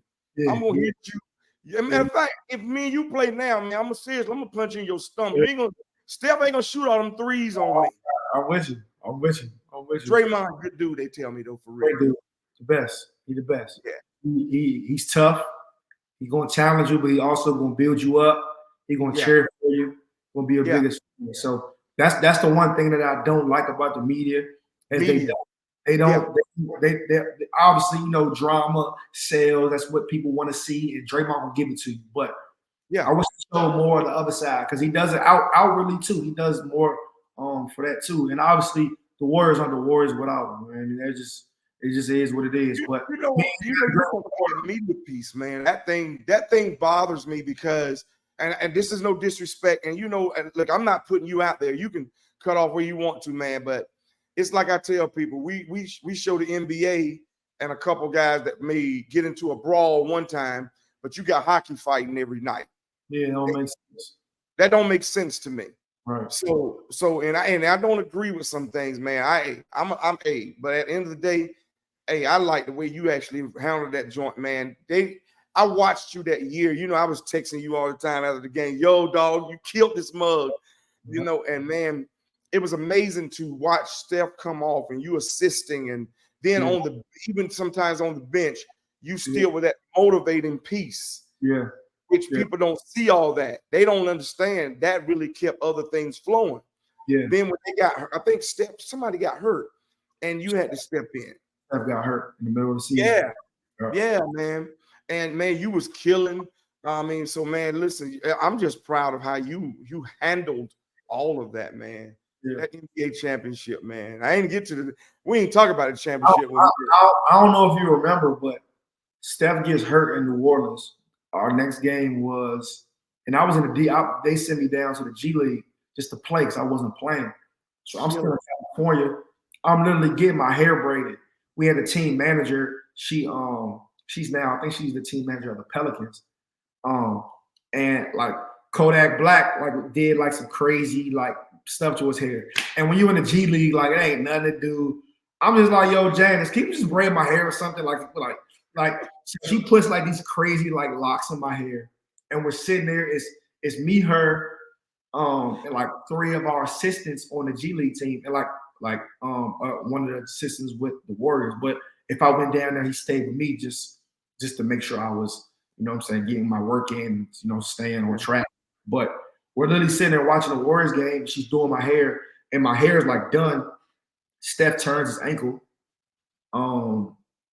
I'm gonna hit you. Matter of fact, if me and you play now, man, I'm gonna punch you in your stomach. Steph ain't gonna shoot all them threes on me. I'm with you. Draymond, good dude, they tell me though, for real. Dude, the best. He's the best. Yeah. He's tough. He's gonna challenge you, but he also gonna build you up. He's gonna cheer for you. Gonna be your biggest fan. So that's the one thing that I don't like about the media. They obviously, drama, sales, that's what people want to see, and Draymond will give it to you. But I wish to show more on the other side because he does it outwardly too. He does more for that too. And obviously the Warriors aren't the Warriors without him. Man. It just is what it is. But You talk about that media piece, man. That thing bothers me because, and this is no disrespect. And and look, I'm not putting you out there. You can cut off where you want to, man. But it's like I tell people, we show the NBA and a couple guys that may get into a brawl one time, but you got hockey fighting every night. Yeah, it don't make sense. That don't make sense to me. Right. So and I don't agree with some things, man. But at the end of the day, hey, I like the way you actually handled that joint, man. I watched you that year. I was texting you all the time after the game. Yo, dog, you killed this mug. And man, it was amazing to watch Steph come off and you assisting, and then even sometimes on the bench, you still with that motivating piece. Yeah. Which people don't see all that. They don't understand that really kept other things flowing. Yeah. Then when they got hurt, I think somebody got hurt and you had to step in. Steph got hurt in the middle of the season. Yeah, man. And man, you was killing. So man, listen, I'm just proud of how you handled all of that, man. Yeah. That NBA championship, man. We ain't talking about the championship. I don't know if you remember, but Steph gets hurt in New Orleans. Our next game was, and I was in they sent me down to the G League just to play because I wasn't playing. So I'm still in California. I'm literally getting my hair braided. We had a team manager. She's now, I think she's the team manager of the Pelicans. And like Kodak Black, like did like some crazy like stuff to his hair. And when you in the G League, like it ain't nothing to do. I'm just like, yo, Janice, can you just braid my hair or something? Like she puts like these crazy like locks in my hair, and we're sitting there. It's me, her, and like three of our assistants on the G League team, and one of the assistants with the Warriors. But if I went down there, he stayed with me just to make sure I was, getting my work in, staying on track. But we're literally sitting there watching the Warriors game. She's doing my hair, and my hair is like done. Steph turns his ankle,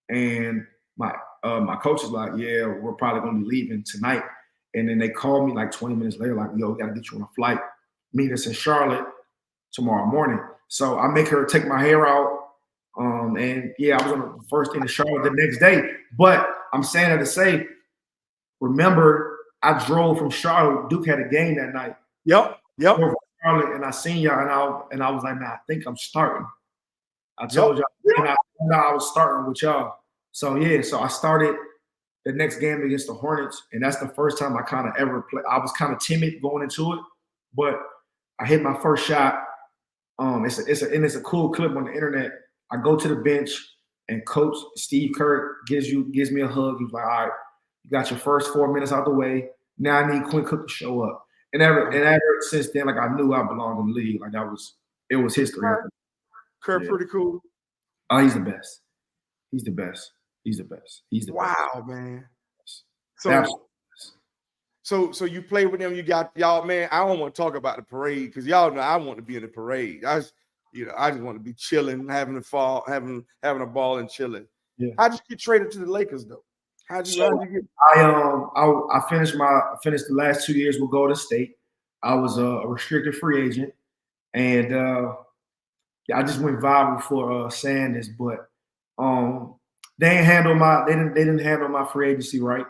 and my coach is like, yeah, we're probably gonna be leaving tonight. And then they called me like 20 minutes later, like, yo, we gotta get you on a flight. Meet us in Charlotte tomorrow morning. So I make her take my hair out. And yeah, I was on the first thing in Charlotte the next day. But I'm saying that to say, remember, I drove from Charlotte. Duke had a game that night. Yep. Charlotte, and I seen y'all, and I was like, man, I think I'm starting. I told y'all, and I was starting with y'all. So yeah, so I started the next game against the Hornets, and that's the first time I kind of ever played. I was kind of timid going into it, but I hit my first shot. It's a cool clip on the internet. I go to the bench, and Coach Steve Kerr gives me a hug. He's like, all right, you got your first 4 minutes out the way. Now I need Quinn Cook to show up. And ever since then, like I knew I belonged in the league. Like it was history. Kerr, pretty cool. Oh, he's the best. He's the best. He's the best. He's the best. Wow, man. So you play with them. You got y'all, man. I don't want to talk about the parade because y'all know I want to be in the parade. I just want to be chilling, having a ball and chilling. Yeah. How'd you get traded to the Lakers though? How'd you get? I finished the last 2 years with Golden State. I was a restricted free agent, and I just went viral for saying this, but they didn't handle my free agency right.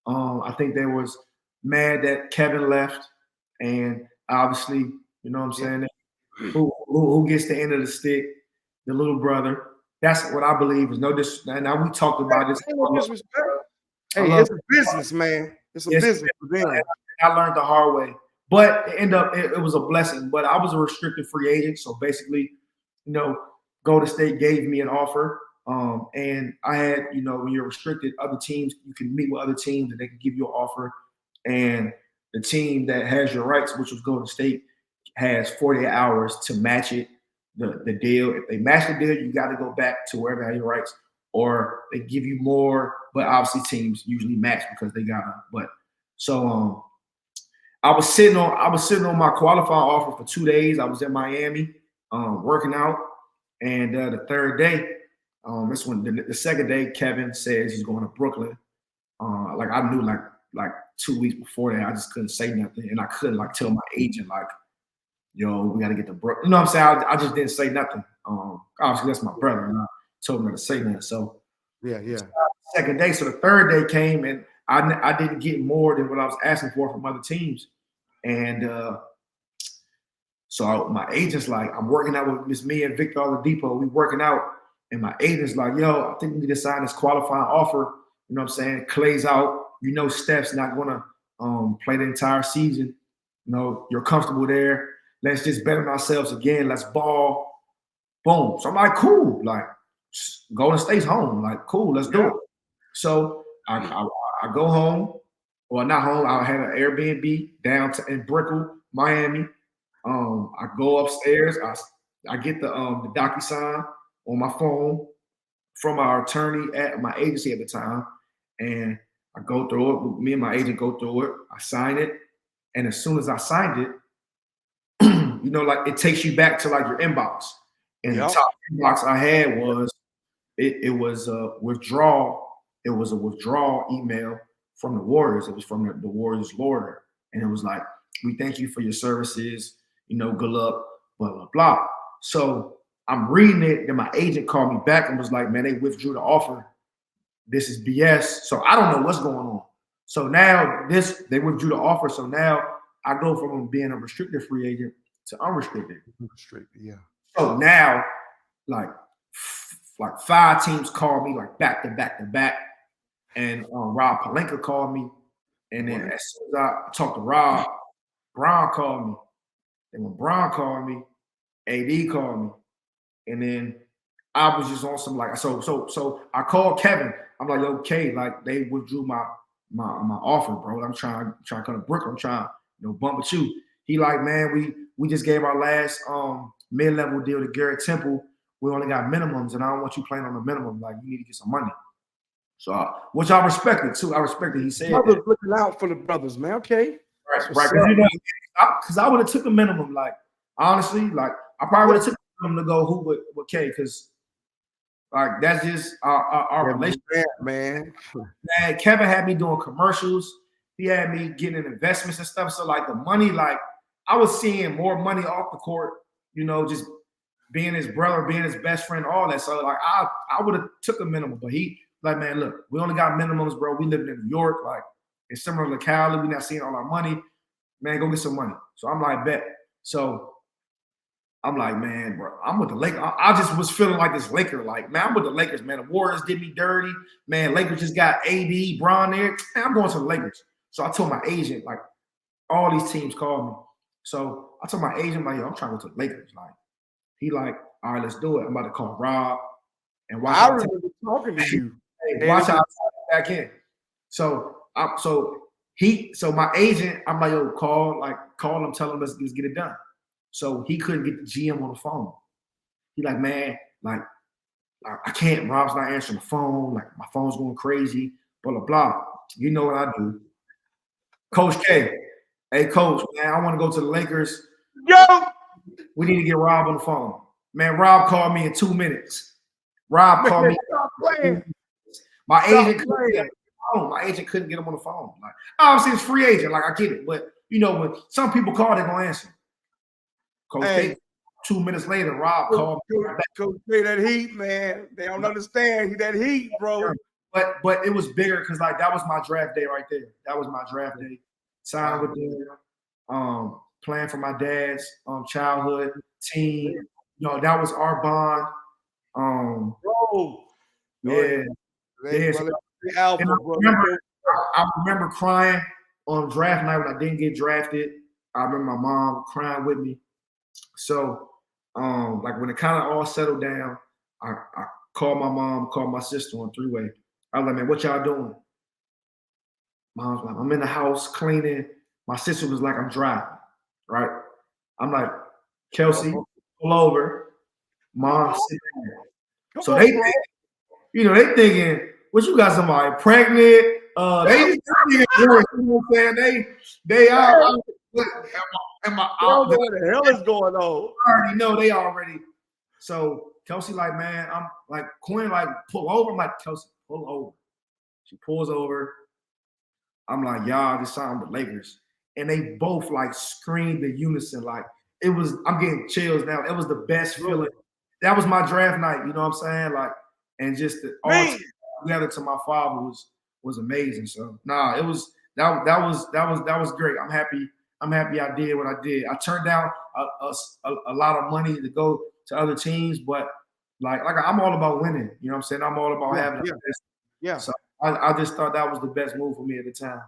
I think they was mad that Kevin left, and obviously, you know what I'm saying. Who gets the end of the stick? The little brother. That's what I believe is no disrespect. Now we talked about this. Hey, it's a business, man. It's a business for them. I learned the hard way, but it was a blessing. But I was a restricted free agent, so basically, Golden State gave me an offer. And I had, when you're restricted, other teams, you can meet with other teams and they can give you an offer. And the team that has your rights, which was Golden State, has 48 hours to match it, the deal. If they match the deal, you got to go back to wherever you have your rights, or they give you more. But obviously, teams usually match because they got them. But so I was sitting on my qualifying offer for 2 days. I was in Miami working out, and the third day. This one, the second day, Kevin says he's going to Brooklyn. Like I knew, like 2 weeks before that, I just couldn't say nothing, and I couldn't tell my agent yo, we got to get to Brooklyn. You know what I'm saying? I just didn't say nothing. Obviously that's my brother. told me not to say that. So Yeah. second day, so the third day came, and I didn't get more than what I was asking for from other teams, and so my agent's like, I'm working out with Miss Me and Victor Oladipo. We working out, and my agent's like, yo, I think we need to sign this qualifying offer. You know what I'm saying? Clay's out. You know, Steph's not gonna play the entire season. You know, you're comfortable there. Let's just bet on ourselves again. Let's ball. Boom. So I'm like, cool. Like, Golden State's home. Like, cool. Let's do it. So I go home. Well, not home. I had an Airbnb down in Brickell, Miami. I go upstairs. I get the DocuSign on my phone from our attorney at my agency at the time, and I go through it. Me and my agent go through it. I sign it, and as soon as I signed it, you know, like it takes you back to like your inbox. And the top inbox I had was it was a withdrawal. It was a withdrawal email from the Warriors. It was from the Warriors lawyer, and it was like, "We thank you for your services. You know, good luck, blah blah blah." So I'm reading it. Then my agent called me back and was like, "Man, they withdrew the offer. This is BS." So I don't know what's going on. So now they withdrew the offer. So now I go from being a restricted free agent to unrestricted. Restricted, yeah. So now, like 5 teams called me like back to back to back, and Rob Pelinka called me, and then as soon as I talked to Rob, Brown called me, and when Brown called me, AD called me, and then I was just on some like so I called Kevin. I'm like, okay, like they withdrew my offer, bro. I'm trying to come to Brooklyn. I'm trying, you know, bump with you. He like, man, we just gave our last mid-level deal to Garrett Temple. We only got minimums, and I don't want you playing on the minimum. Like, you need to get some money. So, which I respected too. I respected. He said, brothers looking out for the brothers, man. Okay, right. Because I would have took the minimum. Like, honestly, like I probably would have took the minimum to go hoop with K. Because like that's just our relationship, man. Man, Kevin had me doing commercials. He had me getting in investments and stuff. So like the money, like I was seeing more money off the court. You know, just being his brother, being his best friend, all that. So like I would have took a minimum, but he like, man, look, we only got minimums, bro. We living in New York, like in similar locality. We not seeing all our money. Man, go get some money. So I'm like, bet. So I'm like, man, bro, I'm with the Lakers. I just was feeling like this Laker, like, man, I'm with the Lakers, man. The Warriors did me dirty. Man, Lakers just got AD, Bron there. Man, I'm going to the Lakers. So I told my agent, like, all these teams called me. So I told my agent, like, yo, I'm trying to go to the Lakers. Like, he like, all right, let's do it. I'm about to call Rob and watch. I remember talking to you. Hey, watch out back in. So my agent, I'm like, yo, call him, tell him let's get it done. So he couldn't get the GM on the phone. He like, man, like I can't. Rob's not answering the phone. Like my phone's going crazy. Blah blah blah. You know what I do, Coach K. Hey, Coach, man, I want to go to the Lakers. Yo, we need to get Rob on the phone. Man, Rob called me in 2 minutes. Rob called me. Stop playing. My agent couldn't get him on the phone. Like obviously it's free agent. Like I get it, but you know when some people call, they're gonna answer. Coach K, 2 minutes later, Rob called me. Coach K, that heat, man. They don't understand that heat, bro. But it was bigger because like that was my draft day right there. That was my draft day. Signing with them, playing for my dad's childhood team. You know, that was our bond. Bro. Yeah. I remember crying on draft night when I didn't get drafted. I remember my mom crying with me. So, like when it kind of all settled down, I called my mom, called my sister on 3-way. I was like, man, what y'all doing? Mom's like, I'm in the house cleaning. My sister was like, I'm driving, right? I'm like, Kelsey, pull over. Mom, sit down. So they think, you know, they thinking, what you got somebody pregnant? They just you know what I'm saying? They are. What the hell is going on? I already know they already. So Kelsey, like, man, I'm like Quinn, like, pull over. I'm like, Kelsey, pull over. She pulls over. I'm like, y'all, just signed the Lakers. And they both like screamed in unison. Like it was, I'm getting chills now. It was the best feeling. That was my draft night. You know what I'm saying? Like and just all Man, together to my father was amazing. So it was that was great. I'm happy. I'm happy I did what I did. I turned down a lot of money to go to other teams, but like I'm all about winning. You know what I'm saying? I'm all about having yeah, yeah. so I just thought that was the best move for me at the time.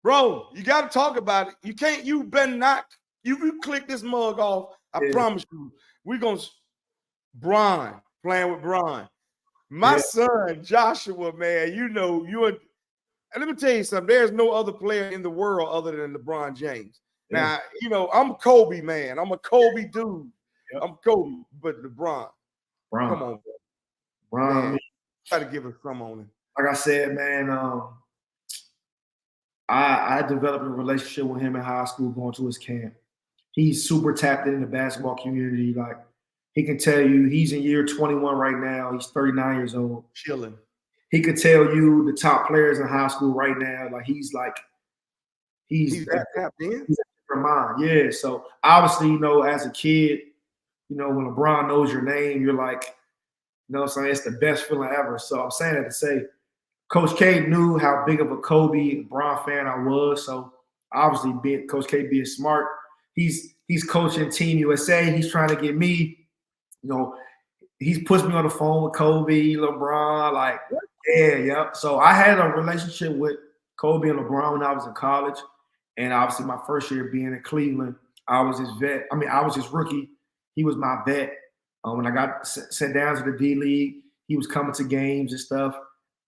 Bro, you got to talk about it. You better not. You click this mug off, I promise you, we're going to playing with Bron. My son, Joshua, man, and let me tell you something. There's no other player in the world other than LeBron James. Now, I'm a Kobe man. I'm a Kobe dude. I'm Kobe, but LeBron. Come on, bro. Man, try to give us some on it. Like I said, man, I developed a relationship with him in high school going to his camp. He's super tapped in the basketball community. Like, he can tell you he's in year 21 right now. He's 39 years old. Chilling. He could tell you the top players in high school right now. Like, he's that tapped in. He's a different mind. Yeah. So obviously, as a kid, when LeBron knows your name, you're like, what I'm saying? It's the best feeling ever. So I'm saying that to say Coach K knew how big of a Kobe LeBron fan I was. So obviously, Coach K being smart, he's coaching Team USA. He's trying to get me, he's pushed me on the phone with Kobe, LeBron, like, yeah. So I had a relationship with Kobe and LeBron when I was in college. And obviously my first year being in Cleveland, I was his vet. I mean, I was his rookie. He was my vet. When I got sent down to the D League, he was coming to games and stuff.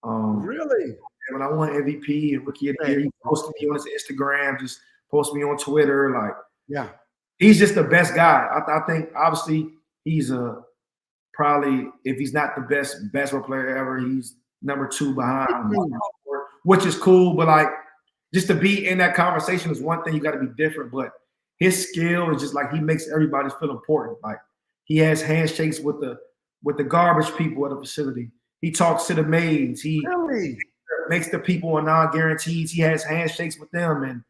Really? When I won MVP and Rookie of the Year, he posted me on his Instagram, just posted me on Twitter. Like, he's just the best guy. I think obviously he's probably, if he's not the best basketball player ever, he's number 2 behind, which is cool. But like, just to be in that conversation is one thing. You got to be different, but his skill is just like he makes everybody feel important. Like, he has handshakes with the garbage people at the facility. He talks to the maids. He makes the people on non-guarantees. He has handshakes with them and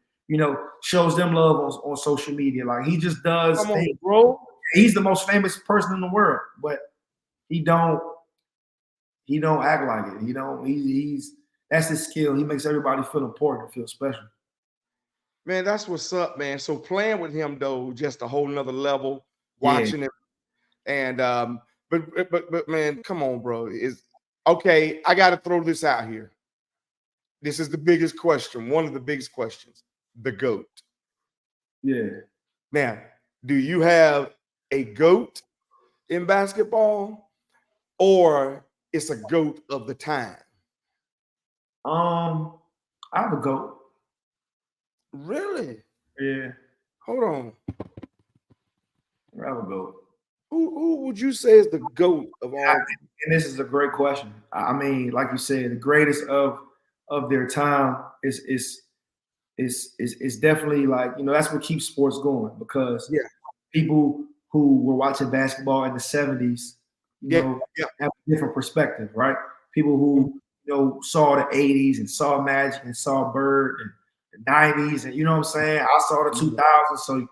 shows them love on social media. Like, he just does things. Bro. He's the most famous person in the world, but he don't act like it. That's his skill. He makes everybody feel important, feel special. Man, that's what's up, man. So playing with him though, just a whole nother level. Watching him, and but man, come on, bro. Okay, I got to throw this out here. This is the biggest question. One of the biggest questions. The GOAT. Yeah. Now, do you have a GOAT in basketball, or it's a GOAT of the time? I have a GOAT. Really? Yeah. Hold on. I have a GOAT. Who would you say is the GOAT of all? And this is a great question. I mean, like you said, the greatest of their time is definitely, like, that's what keeps sports going, because people who were watching basketball in the 70s, have a different perspective, right? People who saw the 80s and saw Magic and saw Bird and the 90s, and what I'm saying? I saw the 2000s, so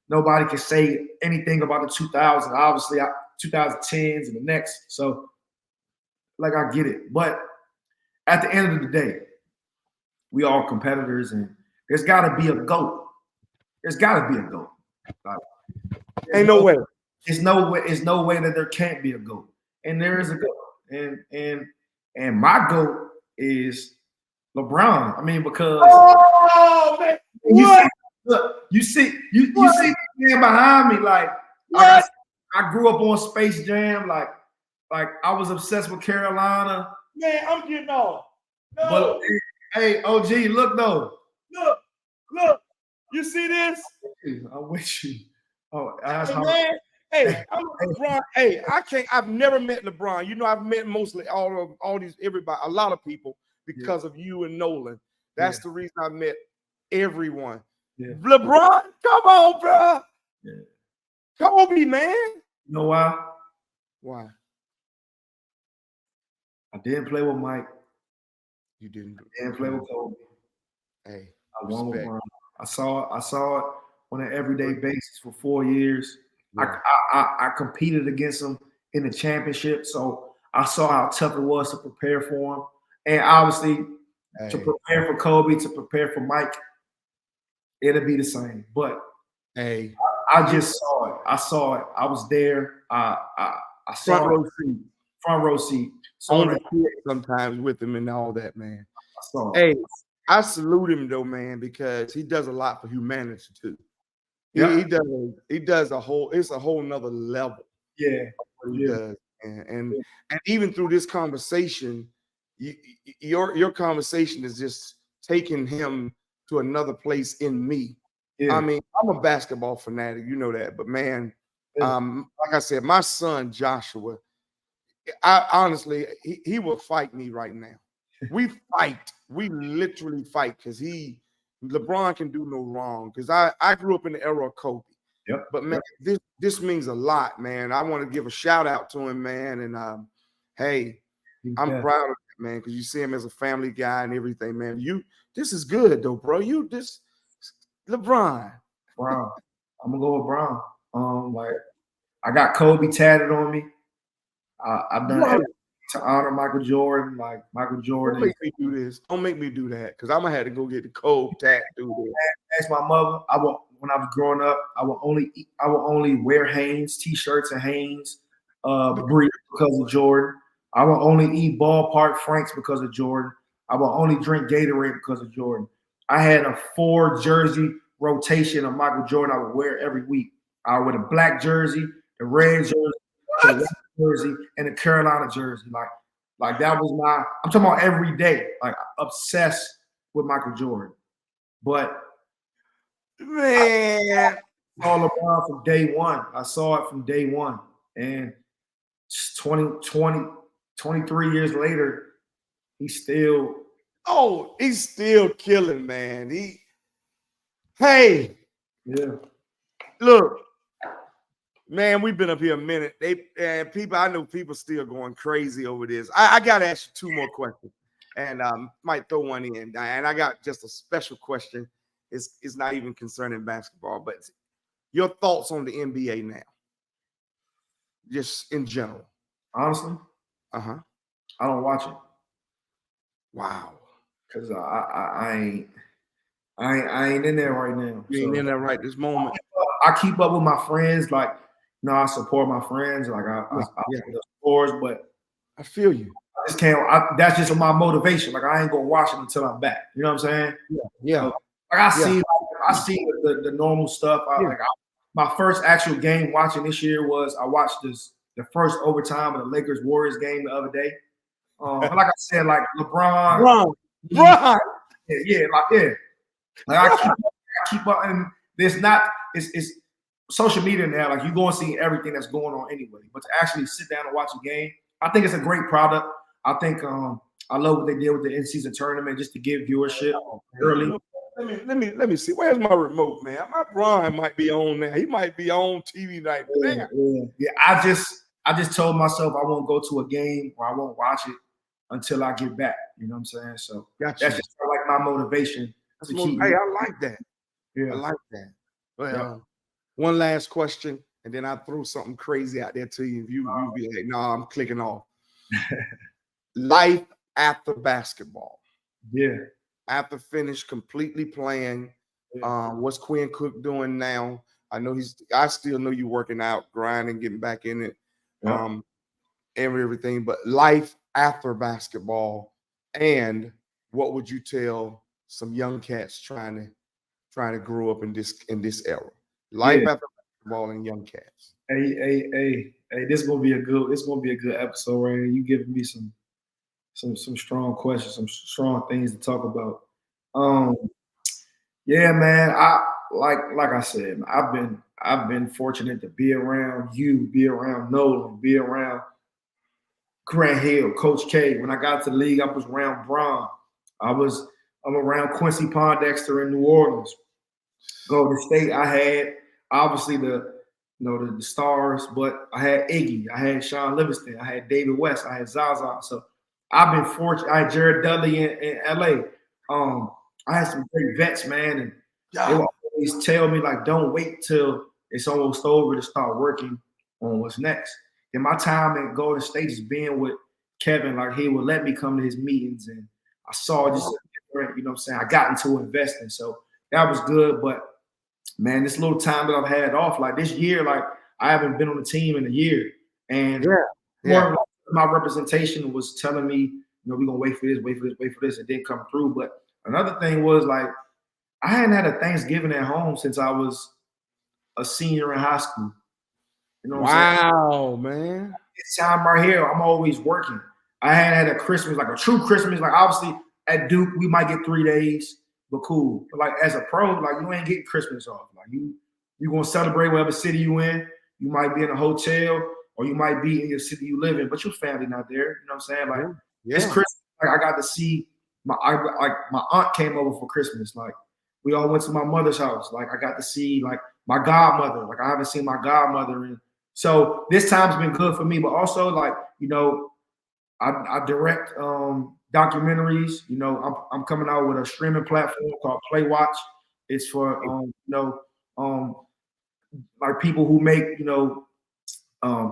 nobody can say anything about the 2000s. Obviously, 2010s and the next. So, like, I get it. But at the end of the day, we all competitors, and there's got to be a GOAT. There's got to be a GOAT. Like, ain't no way. There's no way that there can't be a GOAT. And there is a GOAT. And my GOAT is LeBron. I mean, because man. You see the man behind me, like I grew up on Space Jam, like I was obsessed with Carolina. Man, I'm getting off. No. But hey, OG, look though. Look. You see this? I'm with you. Oh, man. Hey, I'm LeBron. Hey, I've never met LeBron. I've met mostly everybody, a lot of people because of you and Nolan. That's the reason I met everyone. Yeah. LeBron, come on, bro. Yeah. Kobe, man. You know why? Why? I didn't play with Mike. You didn't. I didn't play with Kobe. Hey, I won with LeBron. I saw it on an everyday basis for 4 years. Yeah. I competed against him in the championship, so I saw how tough it was to prepare for him, and obviously to prepare for Kobe, to prepare for Mike. It'll be the same, but hey, I just saw it. I saw it. I was there. I saw front row seat. Front row seat. On the court sometimes with him and all that, man. I saw hey, I salute him though, man, because he does a lot for humanity too. He does a whole, it's a whole nother level. Yeah. What he does. And even through this conversation, your conversation is just taking him to another place in me. Yeah. I mean, I'm a basketball fanatic, you know that, but man, like I said, my son Joshua, I honestly, he will fight me right now. We fight. We literally fight because LeBron can do no wrong. Because I grew up in the era of Kobe. Yep. But man, this means a lot, man. I want to give a shout out to him, man. And hey, I'm proud of that, man, because you see him as a family guy and everything, man. This is good though, bro. LeBron. Brown. I'm gonna go with Brown. Like I got Kobe tatted on me. I've done everything to honor Michael Jordan. Like Michael Jordan. Don't make me do this. Don't make me do that because I'm gonna have to go get the Kobe tattoo. Ask my mother. When I was growing up, I would only wear Hanes t-shirts and Hanes briefs because of Jordan. I would only eat ballpark Franks because of Jordan. I would only drink Gatorade because of Jordan. I had a 4 jersey rotation of Michael Jordan I would wear every week. I would wear the black jersey, the red jersey, the white jersey, and the Carolina jersey. Like that was I'm talking about every day, like obsessed with Michael Jordan. But man, I saw LeBron from day one. I saw it from day one. And 23 years later, he's still killing, man. Look, man, we've been up here a minute. I know people still going crazy over this. I gotta ask you 2 more questions, and might throw one in. And I got just a special question. It's not even concerning basketball, but your thoughts on the NBA now, just in general. Honestly, I don't watch it. Wow, because I ain't in there right now. You ain't in there right this moment. I keep up with my friends, like I support my friends, like I support sports, but I feel you. I just can't. That's just my motivation. Like I ain't gonna watch it until I'm back. You know what I'm saying? Yeah. So, like I see the normal stuff. My first actual game watching this year was I watched the first overtime of the Lakers Warriors game the other day. Like I said, like LeBron. Like I keep up, and it's social media now. Like you go and see everything that's going on anyway. But to actually sit down and watch a game, I think it's a great product. I think I love what they did with the in-season tournament just to give viewership early. Let me see. Where's my remote, man? My Brian might be on there. He might be on TV night. Yeah. I just told myself I won't go to a game or I won't watch it until I get back. You know what I'm saying? So that's just like my motivation to keep. Hey, I like that. Yeah, I like that. Well, one last question, and then I throw something crazy out there to you. If you be like, no, I'm clicking off. Life after basketball. Yeah. After finish completely playing, what's Quinn Cook doing now? I still know you working out, grinding, getting back in it, everything. But life after basketball, and what would you tell some young cats trying to grow up in this era? Life after basketball and young cats. Hey, this is gonna be a good episode, right here. You giving me some strong questions, some strong things to talk about. Yeah, man. I like I said, I've been fortunate to be around you, be around Nolan, be around Grant Hill, Coach K. When I got to the league, I was around Bron. I'm around Quincy Pondexter in New Orleans. Golden State, I had obviously the stars, but I had Iggy, I had Sean Livingston, I had David West, I had Zaza. So I've been fortunate. I had Jared Dudley in LA. I had some great vets, man, and they would always tell me like, don't wait till it's almost over to start working on what's next. And my time at Golden State is being with Kevin, like he would let me come to his meetings, and I saw just different, you know what I'm saying? I got into investing. So that was good. But man, this little time that I've had off, like this year, like I haven't been on the team in a year. And my representation was telling me, you know, we're gonna wait for this, wait for this, wait for this. It didn't come through. But another thing was like I hadn't had a Thanksgiving at home since I was a senior in high school. You know what I'm saying? Wow, man. This time right here, I'm always working. I hadn't had a Christmas, like a true Christmas. Like obviously at Duke, we might get 3 days, but cool. But like as a pro, like you ain't getting Christmas off. Like you gonna celebrate whatever city you in. You might be in a hotel or you might be in your city you live in, but your family not there. You know what I'm saying? Like this Christmas, like I got to see my aunt came over for Christmas. Like we all went to my mother's house. Like I got to see like my godmother. Like I haven't seen my godmother in. So this time's been good for me, but also like, you know, I direct documentaries. You know, I'm coming out with a streaming platform called Play Watch. It's for you know, like people who make, you know,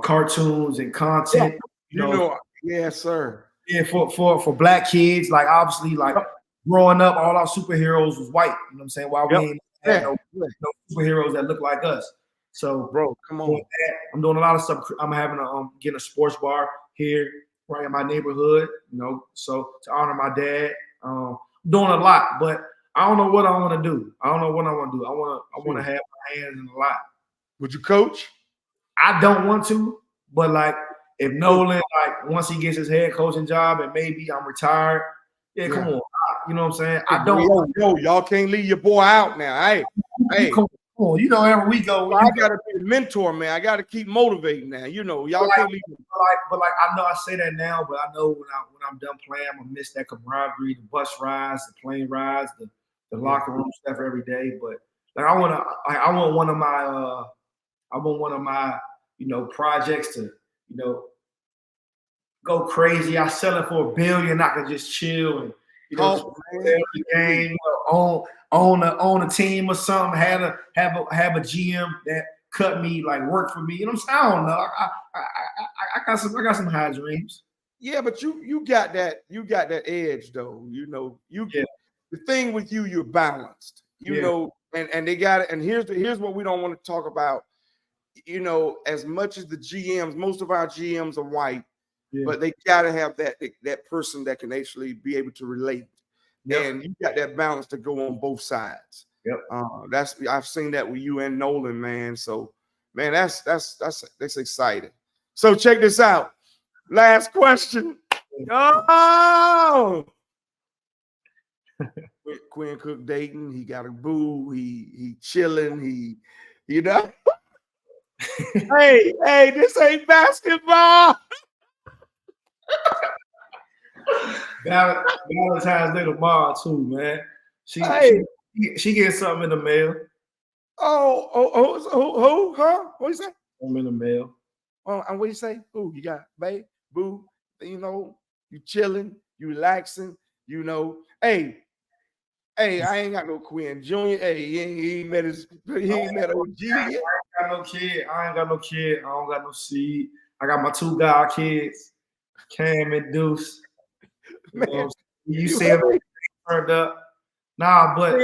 cartoons and content. You know, yes, sir. Yeah, for black kids, like obviously, like growing up, all our superheroes was white. You know what I'm saying? Why we ain't had no superheroes that look like us. So, bro, come on. I'm doing a lot of stuff. I'm having getting a sports bar here right in my neighborhood. You know, so to honor my dad, I'm doing a lot, but I don't know what I want to do. I don't know what I want to do. I want to have my hands in a lot. Would you coach? I don't want to, but like if Nolan, like once he gets his head coaching job and maybe I'm retired, come on. You know what I'm saying? I don't. Y'all can't leave your boy out now. Hey, come on. You know, every week I gotta be a mentor, man. I gotta keep motivating now. You know, y'all can't leave. But I know I say that now, but I know when I'm done playing, I'm gonna miss that camaraderie, the bus rides, the plane rides, the locker room stuff every day. But like I want one of my you know projects to, you know, go crazy. I sell it for $1 billion. I can just chill and, you know, every game, own a team or something. Have a GM that cut me, like work for me. You know what I'm saying? I don't know. I got some high dreams. Yeah, but you got that edge though. You know, the thing with you're balanced. You know, and they got it. And here's what we don't want to talk about. You know, as much as the GMs, most of our GMs are white. But they gotta have that person that can actually be able to relate, and you got that balance to go on both sides. I've seen that with you and Nolan, man. So, man, that's exciting. So check this out. Last question. Oh, Quinn Cook dating. He got a boo. He chilling. You know. hey, this ain't basketball. Valentine's Day tomorrow too, man. She gets something in the mail. Who? Huh? What you say? I'm in the mail. Oh, and what you say? Who you got, babe, boo? You know, you chilling, you relaxing. You know, hey, I ain't got no Quinn Junior. Hey, he ain't met OG yet. I ain't got no kid. I don't got no seed. I got my 2 god kids, Cam and Deuce. Man, you see him turned up. Nah, but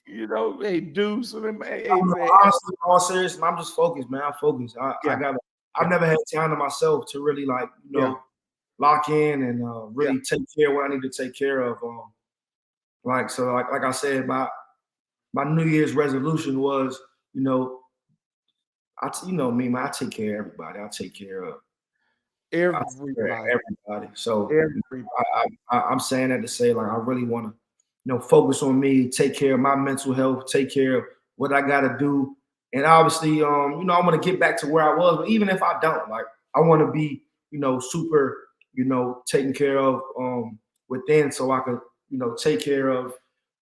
you know, hey, Deuce. Hey, honestly, all serious, I'm just focused, man. I'm focused. I've never had time to myself to really like, you know, lock in and really take care of what I need to take care of. Like I said, my New Year's resolution was, you know, you know me, man. I take care of everybody. I take care of everybody. So I'm saying that to say, like, I really want to, you know, focus on me, take care of my mental health, take care of what I got to do, and obviously, you know, I want to get back to where I was. But even if I don't, like, I want to be, you know, super, you know, taken care of within, so I could, you know, take care of,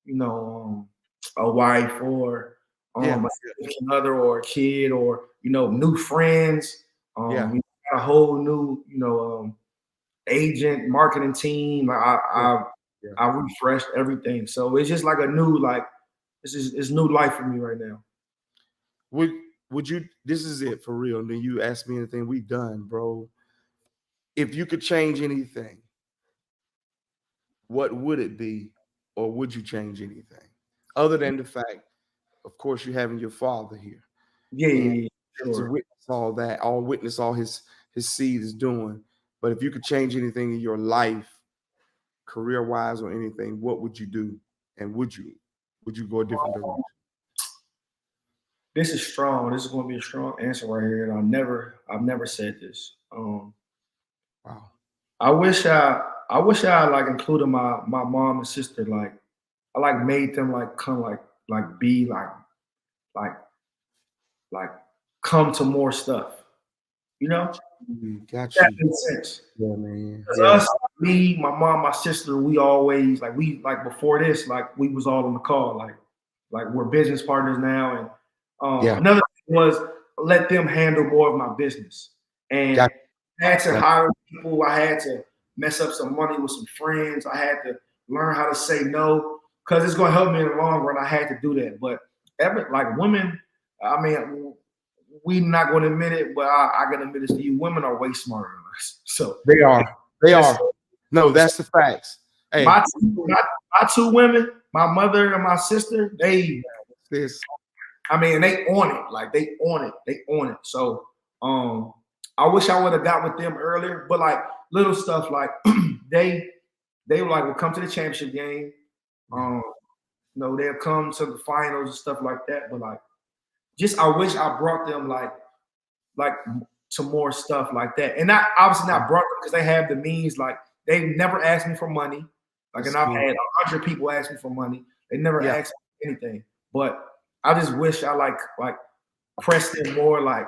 you know, a wife or a significant other or a kid or, you know, new friends. A whole new, you know, agent, marketing team. I refreshed everything, so it's just like a new, like it's new life for me right now. Would you? This is it for real. And then you ask me anything we done, bro. if you could change anything, what would it be, or would you change anything other than the fact, of course, you having your father here Yeah, and yeah, yeah, to sure. witness all that, all witness all his seed is doing. But if you could change anything in your life, career wise or anything, what would you do? And would you go a different direction? This is strong. This is going to be a strong answer right here, and I've never said this. Wow. I wish I like included my mom and sister. Like I like made them like come like be like like come to more stuff. You know, Got that you. makes sense. Yeah, man. Cause Yeah. us, me, my mom, my sister, we always like before this, like we was all on the call, like we're business partners now. And Yeah. another thing was let them handle more of my business. And Got I had to you. hire people. I had to mess up some money with some friends. I had to learn how to say no because it's going to help me in the long run. I had to do that. But like women, I mean, we not going to admit it, but I got to admit this to you. Women are way smarter than us. So They are. They just are. No, that's the facts. my Hey, my two women, my mother and my sister, this I mean, they on it. Like they on it. They on it. So um I wish I would have got with them earlier, but like little stuff like they they like will come to the championship game. Um, they'll come to the finals and stuff like that. But like just I wish I brought them like to more stuff like that. And not obviously not brought them because they have the means. Like they never asked me for money. Like, and I've had 100 people ask me for money. They never asked me for anything. But I just wish I like pressed them more. Like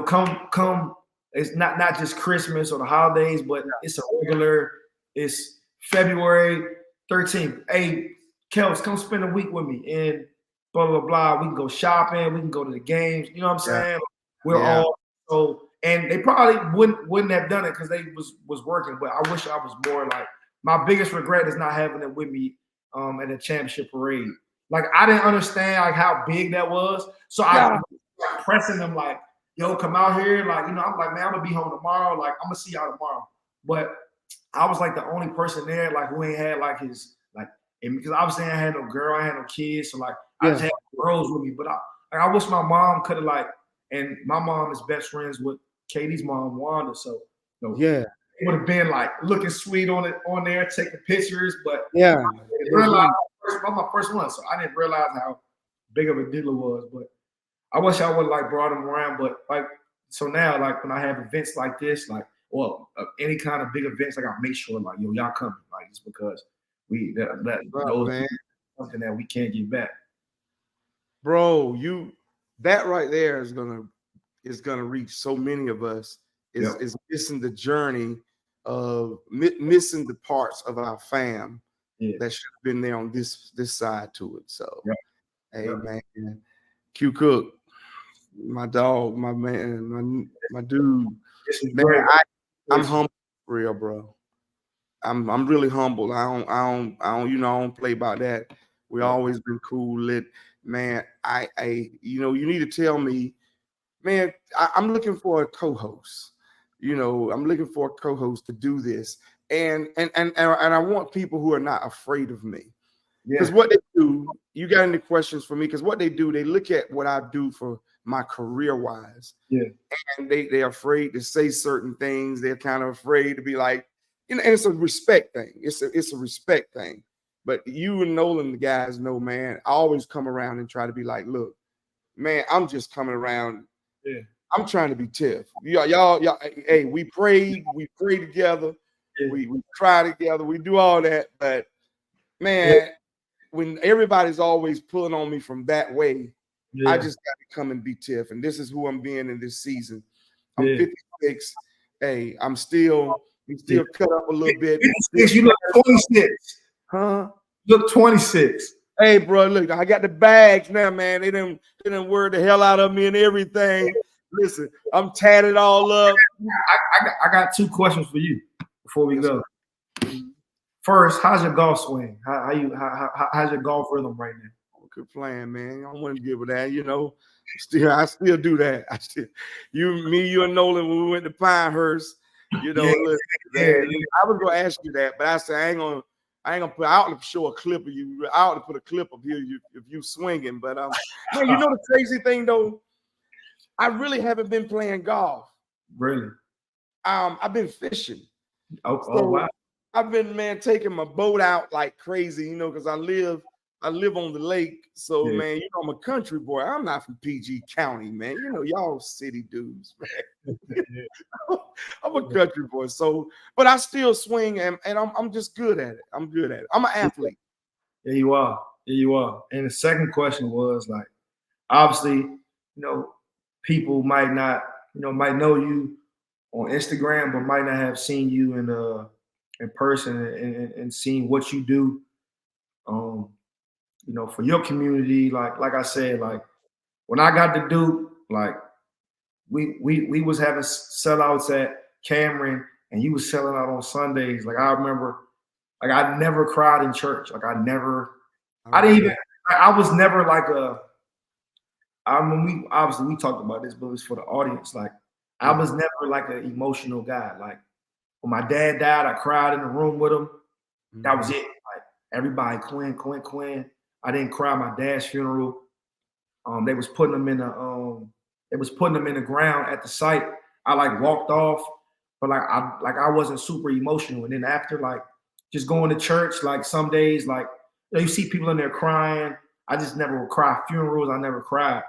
come. It's not just Christmas or the holidays, but it's a regular. It's February 13th. Hey, Kels, come spend a week with me and blah blah blah. We can go shopping. We can go to the games. You know what I'm saying? We're all so, and they probably wouldn't have done it because they was working. But I wish I was more like. My biggest regret is not having them with me at the championship parade. Like I didn't understand like how big that was, so I was pressing them like, "Yo, come out here!" Like I'm like, "Man, I'm gonna be home tomorrow. Like I'm gonna see y'all tomorrow." But I was like the only person there like who ain't had like his like, and because obviously I had no girl, I had no kids, so like I just had girls with me. But I wish my mom could have like, and my mom is best friends with Katie's mom, Wanda. So it would have been like looking sweet on there, taking pictures. But I didn't realize I'm my first one, so I didn't realize how big of a deal it was. But I wish I would like brought them around. But like so now, like when I have events like this, like any kind of big events, like I make sure like y'all coming, like it's because those man. something that we can't get back. Bro, that right there is gonna reach so many of us. Is missing the journey of missing the parts of our fam that should have been there on this side to it. So hey man, Q Cook, my dog, my man, my dude. Man, I'm humble for real, bro. I'm really humble. I don't I don't play about that. We always been cool, lit. Man, you need to tell me, man, I'm looking for a co-host. I'm looking for a co-host to do this. And I want people who are not afraid of me. Because what they do, you got any questions for me? Because what they do, they look at what I do for my career wise. And they're afraid to say certain things. They're kind of afraid to be like, and it's a respect thing. It's a respect thing. But you and Nolan, the guys know, man, I always come around and try to be like, look, man, I'm just coming around. I'm trying to be tough. Y'all, hey, we pray together. We cry together. We do all that. But man, when everybody's always pulling on me from that way, I just got to come and be tough. And this is who I'm being in this season. I'm 56. Hey, I'm still cut up a little bit. 56, you look 26. Huh? You look 26. Hey, bro, look, I got the bags now, man. They didn't word the hell out of me and everything. Listen, I'm tatted all up. I got two questions for you before we go. First, how's your golf swing? How's your golf rhythm right now? Good plan, man. I want to give it that. I still do that. You and Nolan, when we went to Pinehurst, You know, Yeah, look, yeah, man, I was gonna ask you that, but I said I ain't gonna put out to show a clip of you. I ought to put a clip of you if you swinging. But man, you know the crazy thing though, I really haven't been playing golf. really. I've been fishing. Oh So wow. I've been, man, taking my boat out like crazy, you know, because I live on the lake. So Yeah. man, you know, I'm a country boy. I'm not from PG County, man. You know, y'all city dudes, man. I'm a country boy. So, but I still swing and I'm just good at it. I'm good at it. I'm an athlete. Yeah, you are. Yeah, you are. And the second question was like, obviously, people might not, might know you on Instagram, but might not have seen you in person and seen what you do. Um, for your community, like I said, like when I got to Duke, like we was having sellouts at Cameron, and you was selling out on Sundays. Like I remember, like I never cried in church. Like I didn't even. I was never like a. I mean, we obviously we talked about this, but it was for the audience. Like I was never like an emotional guy. Like when my dad died, I cried in the room with him. That was it. Like everybody, Quinn. I didn't cry at my dad's funeral. They was putting them in the ground at the site. I like walked off, but I wasn't super emotional. And then after like just going to church, like some days, like you see people in there crying. I just never would cry. Funerals, I never cried.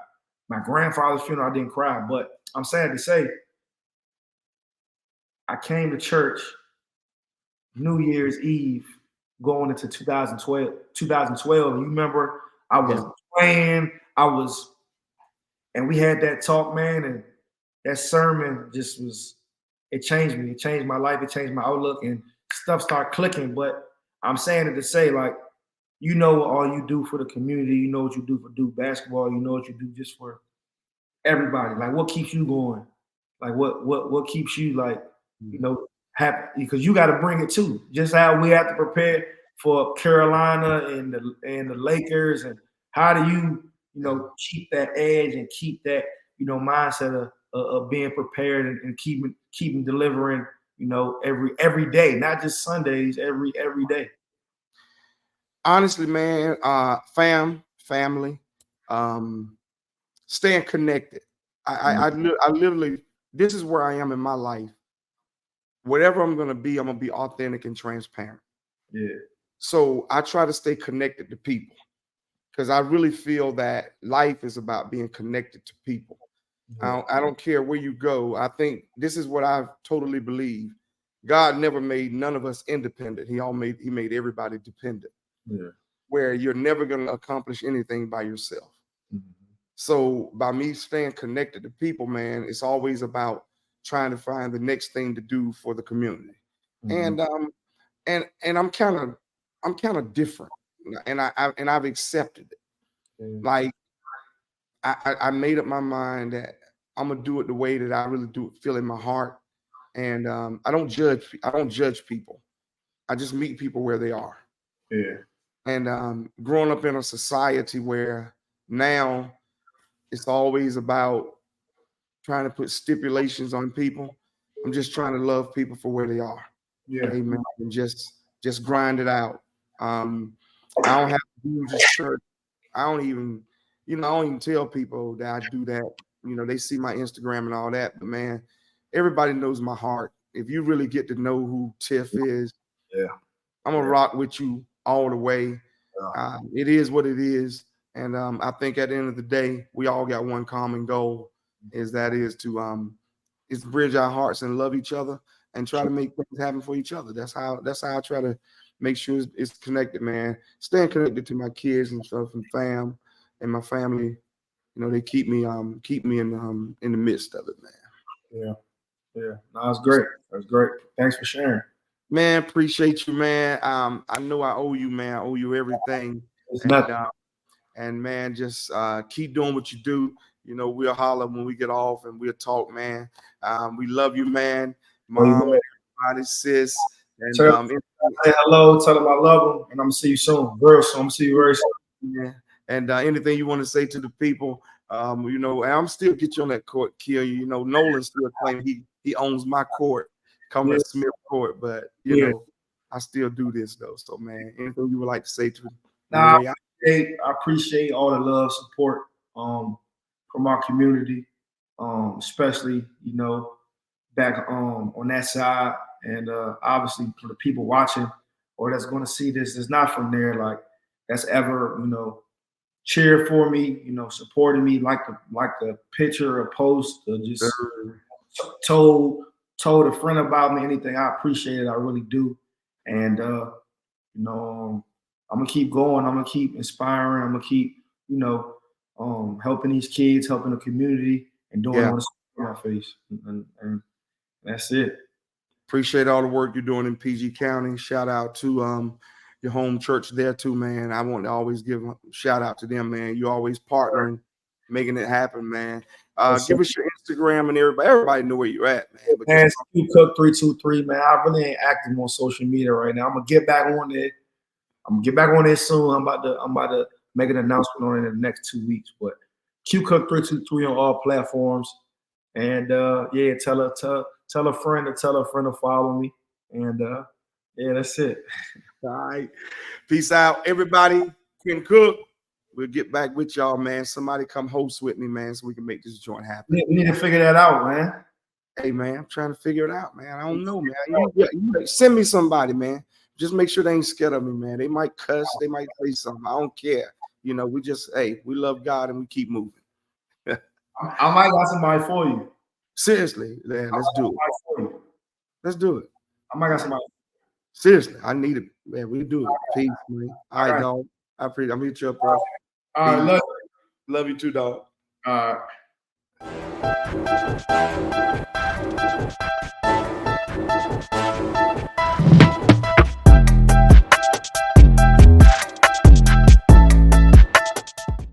My grandfather's funeral, I didn't cry. But I'm sad to say, I came to church New Year's Eve going into 2012. 2012, and you remember I was playing, and we had that talk, man, and that sermon just was, it changed me. It changed my life. It changed my outlook, and stuff started clicking. But I'm saying it to say, like, you know what all you do for the community. You know what you do for Duke basketball. You know what you do just for everybody. Like, what keeps you going? Like, what keeps you like, happy? Because you got to bring it too. Just how we have to prepare for Carolina and the Lakers, and how do you keep that edge and keep that mindset of being prepared and keeping delivering every day, not just Sundays, every day. Honestly, man, family, um, staying connected. I literally, this is where I am in my life. Whatever I'm gonna be authentic and transparent. Yeah, So I try to stay connected to people because I really feel that life is about being connected to people. I don't care where you go. I think this is what I totally believe. God never made none of us independent. He made everybody dependent. yeah. Where you're never going to accomplish anything by yourself. Mm-hmm. So by me staying connected to people, man, it's always about trying to find the next thing to do for the community. Mm-hmm. And I'm kind of different, and I've accepted it. Yeah. Like I made up my mind that I'm gonna do it the way that I really do it, feel in my heart, and I don't judge. I don't judge people. I just meet people where they are. Yeah. And growing up in a society where now it's always about trying to put stipulations on people, I'm just trying to love people for where they are. Yeah. Amen. And just grind it out. Um, I don't have to do just church. I don't even, I don't even tell people that I do that. They see my Instagram and all that, but man, everybody knows my heart. If you really get to know who Tiff is, Yeah. I'm gonna rock with you all the way. It is what it is, and I think at the end of the day, we all got one common goal: is is bridge our hearts and love each other and try to make things happen for each other. That's how I try to make sure it's connected, man. Staying connected to my kids and stuff and fam and my family. They keep me in the midst of it, man. Yeah. Yeah. No, that's great. That's great. Thanks for sharing. Man, appreciate you, man. I know I owe you, man. I owe you everything. It's And nothing. and man, just keep doing what you do. We'll holler when we get off and we'll talk, man. We love you, man. Oh, you Mom will. and everybody, sis. And Tell, say hello. Tell them I love them, and I'm gonna see you soon. Real soon. I'm gonna see you very soon. yeah. And anything you want to say to the people, and I'm still get you on that court, kill you. Nolan still claiming he owns my court call me Yeah. a Smith Court, but you know, I still do this though. So man, anything you would like to say to Nah, me? I appreciate all the love, support from our community, especially back on that side, and obviously for the people watching or that's going to see this, it's not from there like that's ever cheer for me, supporting me like the picture or post or just told a friend about me, anything. I appreciate it. I really do. And I'm gonna keep going. I'm gonna keep inspiring. I'm gonna keep, helping these kids, helping the community, and doing all this in my face. And that's it. Appreciate all the work you're doing in PG County. Shout out to your home church there too, man. I want to always give a shout out to them, man. You always partnering, making it happen, man. Give us your Instagram and everybody know where you're at, man. But man, Q Cook 323, man. I really ain't active on social media right now. I'm gonna get back on it. I'm gonna get back on it soon. I'm about to make an announcement on it in the next 2 weeks. But Q Cook 323 on all platforms. And yeah, tell a friend to follow me. And yeah, that's it. all right. Peace out, everybody. Quinn Cook. We'll get back with y'all, man. Somebody come host with me, man, so we can make this joint happen. We need to figure that out, man. Hey, man, I'm trying to figure it out, man. I don't know, man. You send me somebody, man. Just make sure they ain't scared of me, man. They might cuss, they might say something. I don't care. We we love God and we keep moving. I might got somebody for you. Seriously, man, let's do it. Let's do it. I might got somebody. Seriously, I need it, man. We do it. Peace, man. All right, dog. I appreciate it. I'm hit you up, bro. All right, love you too, dog. All right.